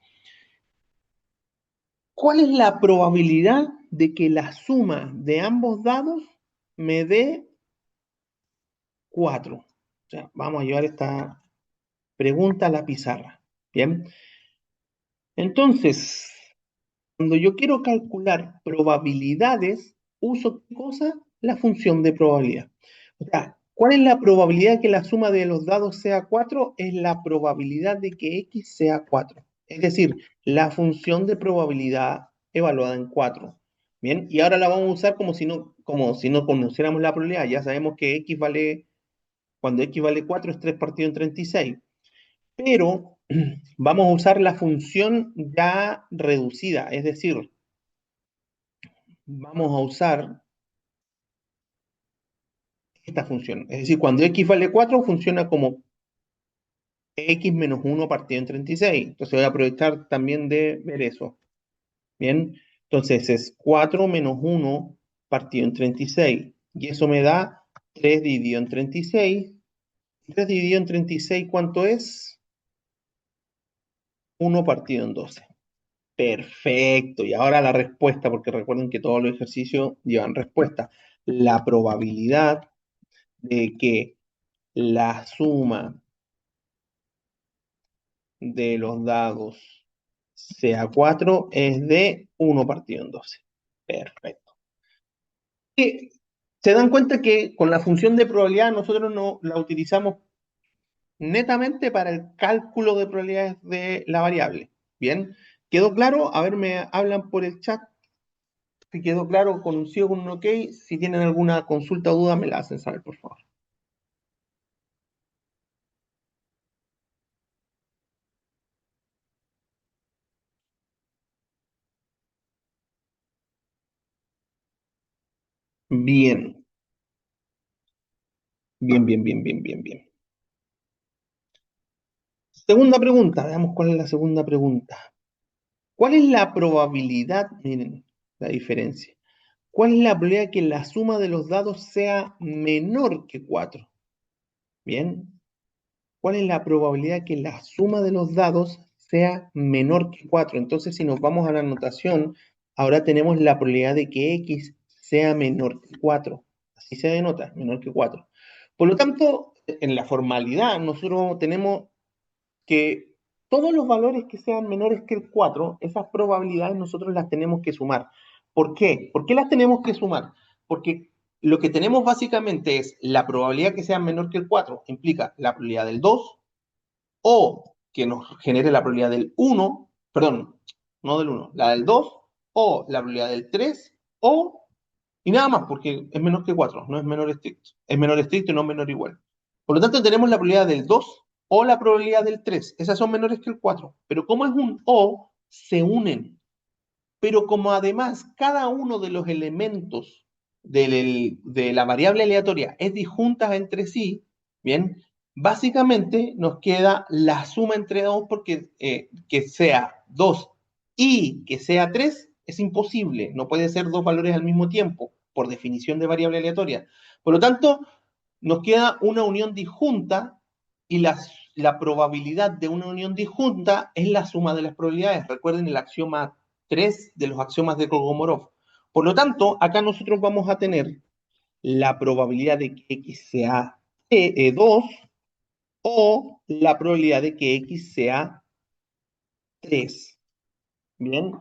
¿cuál es la probabilidad de que la suma de ambos dados me dé 4? O sea, vamos a llevar esta pregunta a la pizarra. Bien, entonces, cuando yo quiero calcular probabilidades, uso ¿qué cosa? La función de probabilidad. O sea, ¿cuál es la probabilidad que la suma de los dados sea 4? Es la probabilidad de que X sea 4. Es decir, la función de probabilidad evaluada en 4. Bien, y ahora la vamos a usar como si no conociéramos la probabilidad. Ya sabemos que X vale, cuando X vale 4 es 3 partido en 36. Pero vamos a usar la función ya reducida, es decir, vamos a usar esta función. Es decir, cuando x vale 4 funciona como x menos 1 partido en 36. Entonces voy a aprovechar también de ver eso. Bien, entonces es 4 menos 1 partido en 36. Y eso me da 3 dividido en 36. 3 dividido en 36, ¿cuánto es? 1 partido en 12. Perfecto. Y ahora la respuesta, porque recuerden que todos los ejercicios llevan respuesta. La probabilidad de que la suma de los dados sea 4 es de 1 partido en 12. Perfecto. Y se dan cuenta que con la función de probabilidad nosotros no la utilizamos netamente para el cálculo de probabilidades de la variable. Bien, ¿quedó claro? A ver, me hablan por el chat. Si quedó claro con un sí o con un ok, si tienen alguna consulta o duda, me la hacen saber, por favor. Bien, bien, bien, bien, bien, bien, bien. Segunda pregunta, veamos cuál es la segunda pregunta. ¿Cuál es la probabilidad? Miren la diferencia. ¿Cuál es la probabilidad que la suma de los dados sea menor que 4? Bien, ¿cuál es la probabilidad que la suma de los dados sea menor que 4? Entonces, si nos vamos a la notación, ahora tenemos la probabilidad de que x sea menor que 4. Así se denota, menor que 4. Por lo tanto, en la formalidad, nosotros tenemos que todos los valores que sean menores que el 4, esas probabilidades nosotros las tenemos que sumar. ¿Por qué? ¿Por qué las tenemos que sumar? Porque lo que tenemos básicamente es la probabilidad que sea menor que el 4, implica la probabilidad del 2, o que nos genere la probabilidad del 1, perdón, no del 1, la del 2, o la probabilidad del 3, o, y nada más, porque es menor que 4, no es menor estricto. Es menor estricto y no menor igual. Por lo tanto, tenemos la probabilidad del 2 o la probabilidad del 3. Esas son menores que el 4. Pero como es un o, se unen. Pero como además cada uno de los elementos de la variable aleatoria es disjunta entre sí, bien, básicamente nos queda la suma entre 2 porque que sea 2 y que sea 3 es imposible, no puede ser dos valores al mismo tiempo, por definición de variable aleatoria. Por lo tanto, nos queda una unión disjunta y la probabilidad de una unión disjunta es la suma de las probabilidades. Recuerden el axioma 3 de los axiomas de Kolmogorov. Por lo tanto, acá nosotros vamos a tener la probabilidad de que x sea 2 o la probabilidad de que x sea 3. Bien.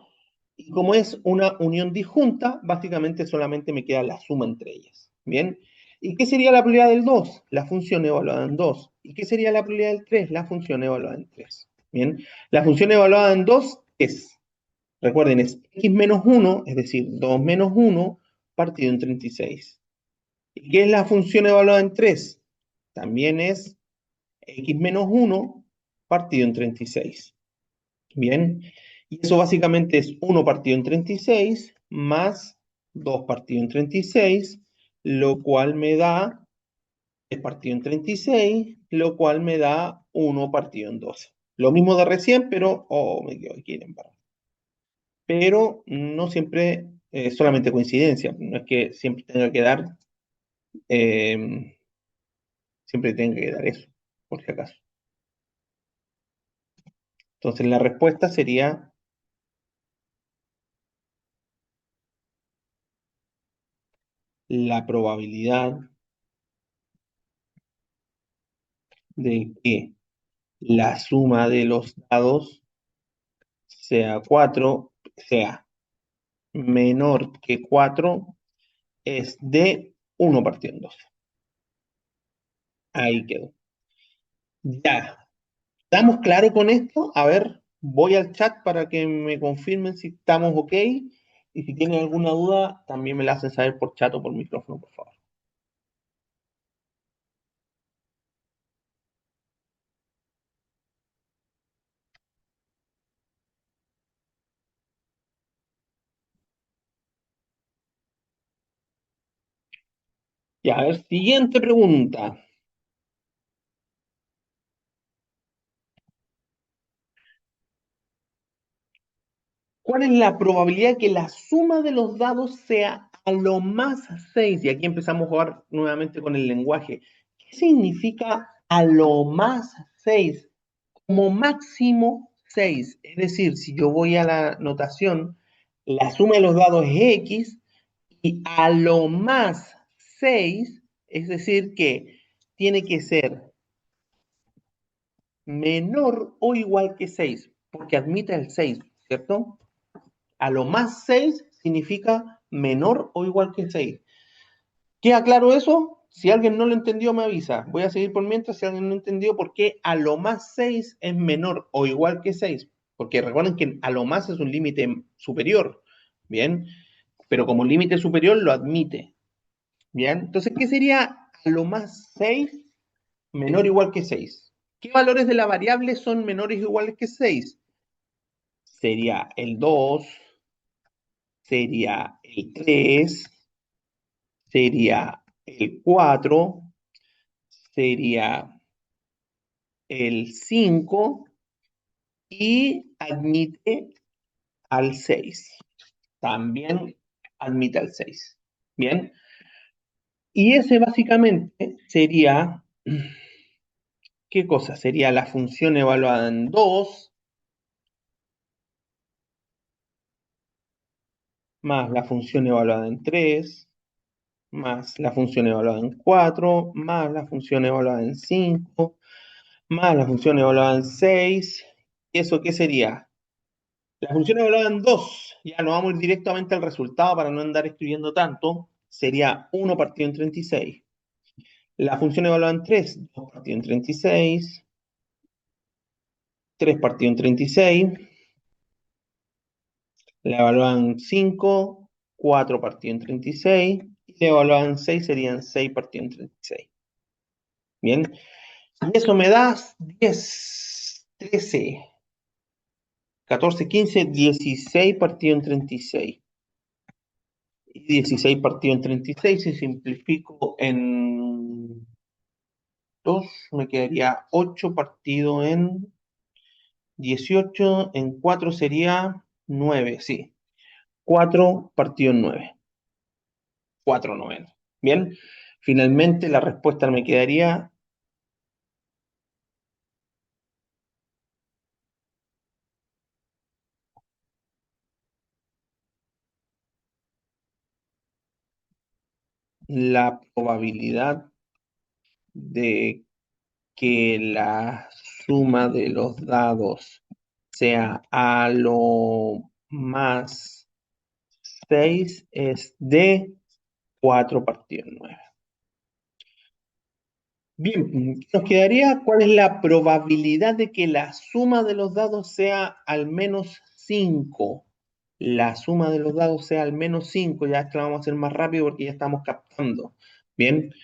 Y como es una unión disjunta, básicamente solamente me queda la suma entre ellas. Bien. ¿Y qué sería la probabilidad del 2? La función evaluada en 2. ¿Y qué sería la probabilidad del 3? La función evaluada en 3. Bien. La función evaluada en 2 es, recuerden, es x menos 1, es decir, 2 menos 1 partido en 36. ¿Y qué es la función evaluada en 3? También es x menos 1 partido en 36. Bien, y eso básicamente es 1 partido en 36 más 2 partido en 36, lo cual me da 3 partido en 36, lo cual me da 1 partido en 12. Lo mismo de recién, pero, oh, me quedo aquí en embarrado. Pero no siempre es solamente coincidencia, no es que siempre tenga que dar, eh, siempre tenga que dar eso, por si acaso. Entonces la respuesta sería la probabilidad de que la suma de los dados sea 4, sea menor que 4, es de 1 partido en 12. Ahí quedó. Ya, ¿estamos claros con esto? A ver, voy al chat para que me confirmen si estamos ok. Y si tienen alguna duda, también me la hacen saber por chat o por micrófono, por favor. Ya, a ver, siguiente pregunta. ¿Cuál es la probabilidad que la suma de los dados sea a lo más 6? Y aquí empezamos a jugar nuevamente con el lenguaje. ¿Qué significa a lo más 6? Como máximo 6. Es decir, si yo voy a la notación, la suma de los dados es X y a lo más 6, es decir, que tiene que ser menor o igual que 6, porque admite el 6, ¿cierto? A lo más 6 significa menor o igual que 6. ¿Queda claro eso? Si alguien no lo entendió, me avisa. Voy a seguir por mientras. Si alguien no entendió por qué a lo más 6 es menor o igual que 6. Porque recuerden que a lo más es un límite superior. Bien. Pero como límite superior lo admite. Bien. Entonces, ¿qué sería a lo más 6 menor o igual que 6? ¿Qué valores de la variable son menores o iguales que 6? Sería el 2, sería el 3, sería el 4, sería el 5 y admite al 6. También admite al 6. Bien. Y ese básicamente sería, ¿qué cosa? Sería la función evaluada en 2 más la función evaluada en 3 más la función evaluada en 4 más la función evaluada en 5 más la función evaluada en 6. ¿Y eso qué sería? La función evaluada en 2, ya no vamos a ir directamente al resultado para no andar escribiendo tanto, sería 1 partido en 36. La función evaluada en 3, 2 partido en 36, 3 partido en 36. La evaluada en 5, 4 partido en 36. Y la evaluada en 6 serían 6 partido en 36. Bien, y eso me da 10, 13, 14, 15, 16 partido en 36. Y 16 partido en 36, si simplifico en 2, me quedaría 8 partido en 18, en 4 sería 9, sí. 4 partido en 9, 4 novenos. Bien, finalmente la respuesta me quedaría la probabilidad de que la suma de los dados sea a lo más 6 es de 4 partido en 9. Bien, nos quedaría cuál es la probabilidad de que la suma de los dados sea al menos 5. La suma de los dados sea al menos 5. Ya esto lo vamos a hacer más rápido porque ya estamos captando. Bien,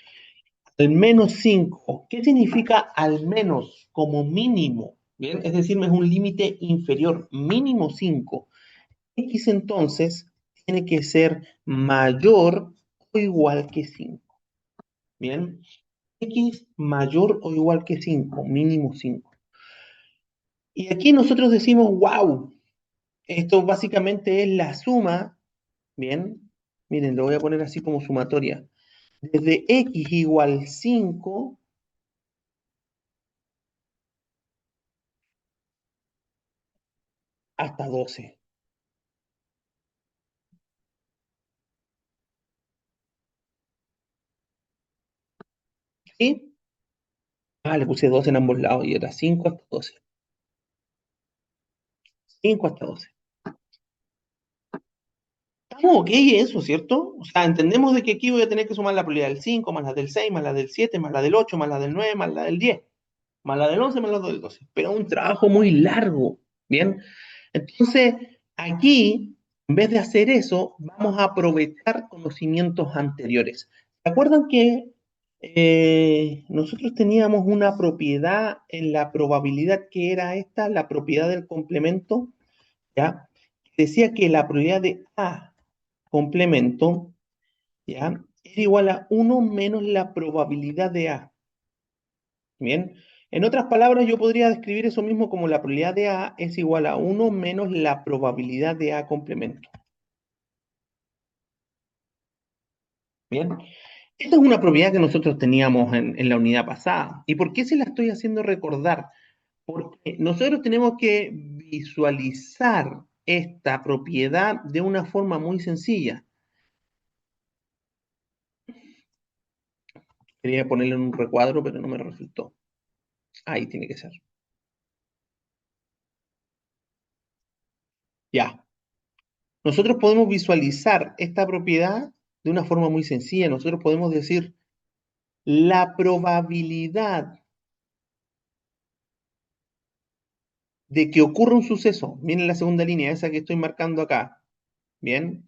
al menos 5. ¿Qué significa al menos? Como mínimo. Bien, es decir, es un límite inferior, mínimo 5. X entonces tiene que ser mayor o igual que 5. Bien, X mayor o igual que 5, mínimo 5. Y aquí nosotros decimos, wow, esto básicamente es la suma, bien, miren, lo voy a poner así como sumatoria, desde X igual 5 hasta 12. ¿Sí? Ah, le puse 12 en ambos lados y era 5 hasta 12. 5 hasta 12. Estamos ok eso, ¿cierto? O sea, entendemos de que aquí voy a tener que sumar la probabilidad del 5, más la del 6, más la del 7, más la del 8, más la del 9, más la del 10, más la del 11, más la del 12. Pero es un trabajo muy largo, ¿bien? Entonces, aquí, en vez de hacer eso, vamos a aprovechar conocimientos anteriores. ¿Se acuerdan que nosotros teníamos una propiedad en la probabilidad que era esta, la propiedad del complemento? ¿Ya? Decía que la probabilidad de A complemento, ¿ya? Era igual a uno menos la probabilidad de A. Bien. En otras palabras, yo podría describir eso mismo como la probabilidad de A es igual a uno menos la probabilidad de A complemento. Bien. Esta es una propiedad que nosotros teníamos en la unidad pasada. ¿Y por qué se la estoy haciendo recordar? Porque nosotros tenemos que visualizar esta propiedad de una forma muy sencilla. Quería ponerlo en un recuadro, pero no me resultó. Ahí tiene que ser. Ya. Nosotros podemos visualizar esta propiedad de una forma muy sencilla. Nosotros podemos decir la probabilidad de que ocurra un suceso. Miren la segunda línea, esa que estoy marcando acá. Bien,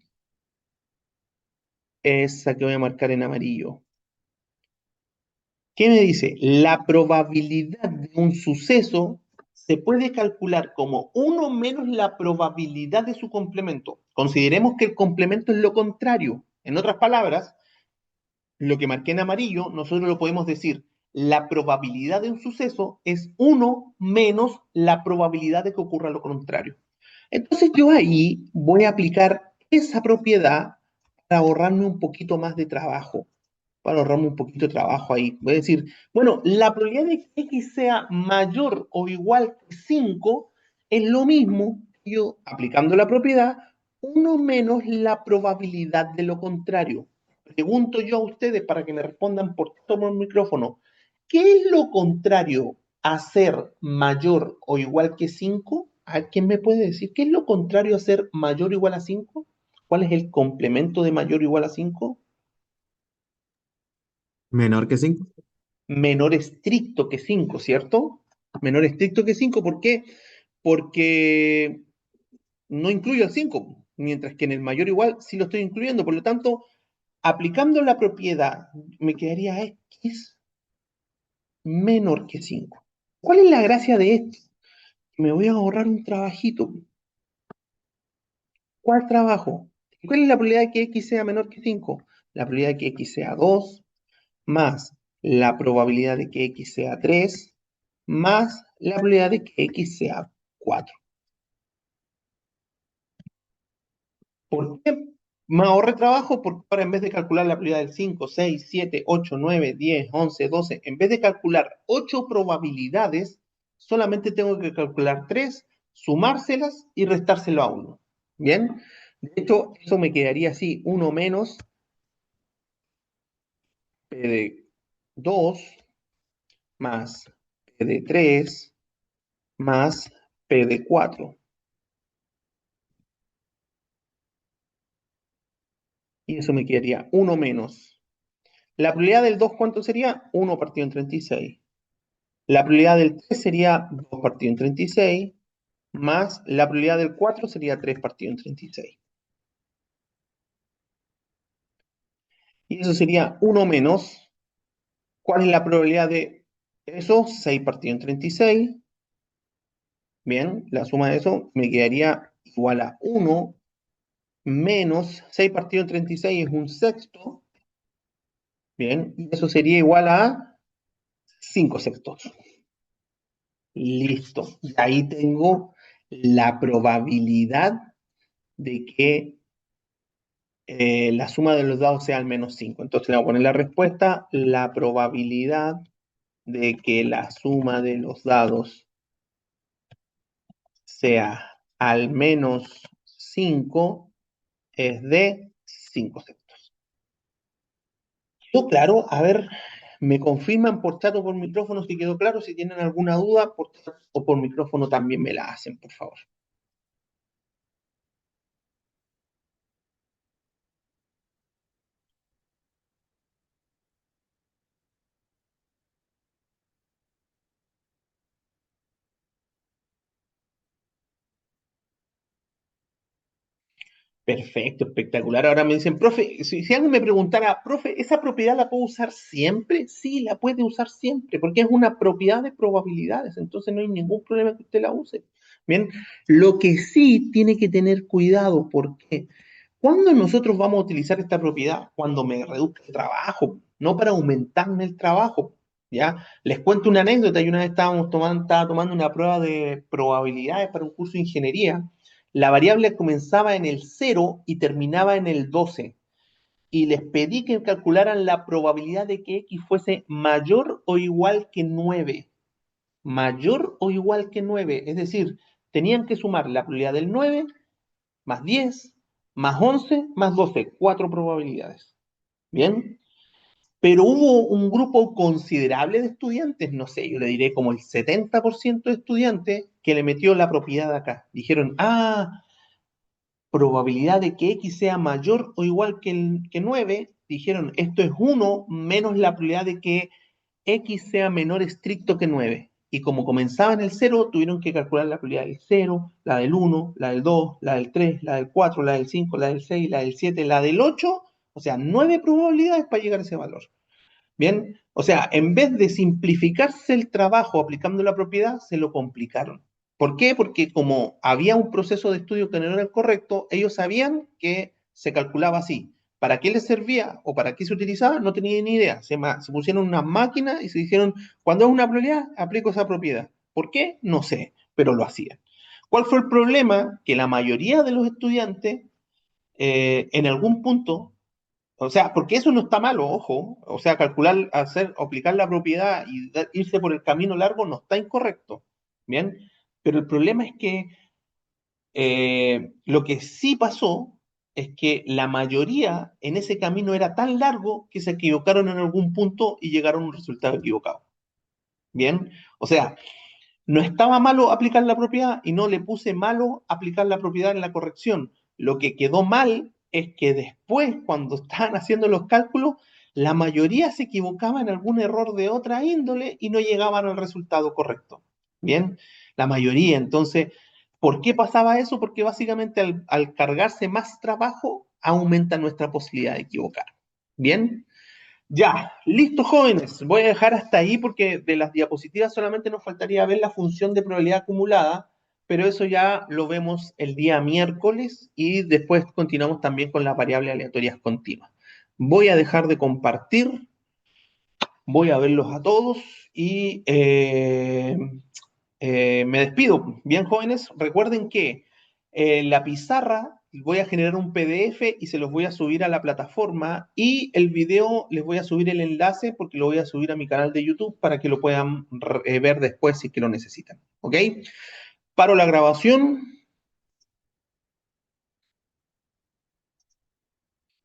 esa que voy a marcar en amarillo. ¿Qué me dice? La probabilidad de un suceso se puede calcular como uno menos la probabilidad de su complemento. Consideremos que el complemento es lo contrario. En otras palabras, lo que marqué en amarillo, nosotros lo podemos decir, la probabilidad de un suceso es uno menos la probabilidad de que ocurra lo contrario. Entonces yo ahí voy a aplicar esa propiedad para ahorrarme un poquito más de trabajo, para ahorrarme un poquito de trabajo ahí. Voy a decir, bueno, la probabilidad de que X sea mayor o igual que 5 es lo mismo, yo aplicando la propiedad, uno menos la probabilidad de lo contrario. Pregunto yo a ustedes para que me respondan por todo el micrófono, ¿qué es lo contrario a ser mayor o igual que 5? ¿A ver, quién me puede decir? ¿Qué es lo contrario a ser mayor o igual a 5? ¿Cuál es el complemento de mayor o igual a 5? Menor que 5. Menor estricto que 5, ¿cierto? Menor estricto que 5, ¿por qué? Porque no incluyo el 5, mientras que en el mayor igual sí lo estoy incluyendo. Por lo tanto, aplicando la propiedad, me quedaría X menor que 5. ¿Cuál es la gracia de esto? Me voy a ahorrar un trabajito. ¿Cuál trabajo? ¿Cuál es la probabilidad de que X sea menor que 5? La probabilidad de que X sea 2 más la probabilidad de que X sea 3 más la probabilidad de que X sea 4. ¿Por qué me ahorré trabajo? Porque ahora en vez de calcular la probabilidad del 5, 6, 7, 8, 9, 10, 11, 12, en vez de calcular 8 probabilidades, solamente tengo que calcular 3, sumárselas y restárselo a 1. ¿Bien? De hecho, eso me quedaría así, 1 menos P de 2 más P de 3 más P de 4. Y eso me quedaría 1 menos. La probabilidad del 2, ¿cuánto sería? 1 partido en 36. La probabilidad del 3 sería 2 partido en 36, más la probabilidad del 4 sería 3 partido en 36. Y eso sería 1 menos. ¿Cuál es la probabilidad de eso? 6 partido en 36. Bien, la suma de eso me quedaría igual a 1 menos 6 partido en 36 es un sexto. Bien, y eso sería igual a 5 sextos. Listo. Y ahí tengo la probabilidad de que la suma de los dados sea al menos 5. Entonces le voy a poner la respuesta, la probabilidad de que la suma de los dados sea al menos 5 es de 5 sextos. ¿Quedó claro? A ver, me confirman por chat o por micrófono si quedó claro. Si tienen alguna duda, por chat o por micrófono también me la hacen, por favor. Perfecto, espectacular. Ahora me dicen, profe, si alguien me preguntara, profe, ¿esa propiedad la puedo usar siempre? Sí, la puede usar siempre, porque es una propiedad de probabilidades, entonces no hay ningún problema que usted la use. Bien, lo que sí tiene que tener cuidado, porque cuando nosotros vamos a utilizar esta propiedad, cuando me reduzca el trabajo, no para aumentarme el trabajo, ¿ya? Les cuento una anécdota, y una vez estaba tomando una prueba de probabilidades para un curso de ingeniería. La variable comenzaba en el 0 y terminaba en el 12. Y les pedí que calcularan la probabilidad de que X fuese mayor o igual que 9. mayor o igual que 9. Es decir, tenían que sumar la probabilidad del 9 más 10 más 11 más 12. Cuatro probabilidades. Bien. Pero hubo un grupo considerable de estudiantes, no sé, yo le diré como el 70% de estudiantes, que le metió la propiedad acá. Dijeron, probabilidad de que X sea mayor o igual que 9, dijeron, esto es uno menos la probabilidad de que X sea menor estricto que 9. Y como comenzaba en el cero, tuvieron que calcular la probabilidad del cero, la del uno, la del 2, la del 3, la del 4, la del 5, la del 6, la del 7, la del 8. O sea, 9 probabilidades para llegar a ese valor. Bien, o sea, en vez de simplificarse el trabajo aplicando la propiedad, se lo complicaron. ¿Por qué? Porque como había un proceso de estudio que no era el correcto, ellos sabían que se calculaba así. ¿Para qué les servía o para qué se utilizaba? No tenían ni idea. Se pusieron una máquina y se dijeron, cuando es una probabilidad, aplico esa propiedad. ¿Por qué? No sé, pero lo hacían. ¿Cuál fue el problema? Que la mayoría de los estudiantes, en algún punto, o sea, porque eso no está malo, ojo. O sea, calcular, hacer, aplicar la propiedad y irse por el camino largo no está incorrecto. Bien, pero el problema es que lo que sí pasó es que la mayoría en ese camino era tan largo que se equivocaron en algún punto y llegaron a un resultado equivocado. Bien, o sea, no estaba malo aplicar la propiedad y no le puse malo aplicar la propiedad en la corrección. Lo que quedó mal es que después, cuando estaban haciendo los cálculos, la mayoría se equivocaba en algún error de otra índole y no llegaban al resultado correcto. Bien, la mayoría. Entonces, ¿por qué pasaba eso? Porque básicamente al cargarse más trabajo, aumenta nuestra posibilidad de equivocar. Bien. Ya, listo, jóvenes. Voy a dejar hasta ahí porque de las diapositivas solamente nos faltaría ver la función de probabilidad acumulada, pero eso ya lo vemos el día miércoles y después continuamos también con las variables aleatorias continuas. Voy a dejar de compartir, voy a verlos a todos y me despido. Bien, jóvenes, recuerden que la pizarra voy a generar un PDF y se los voy a subir a la plataforma y el video les voy a subir el enlace porque lo voy a subir a mi canal de YouTube para que lo puedan ver después si es que lo necesitan. ¿Ok? Paro la grabación.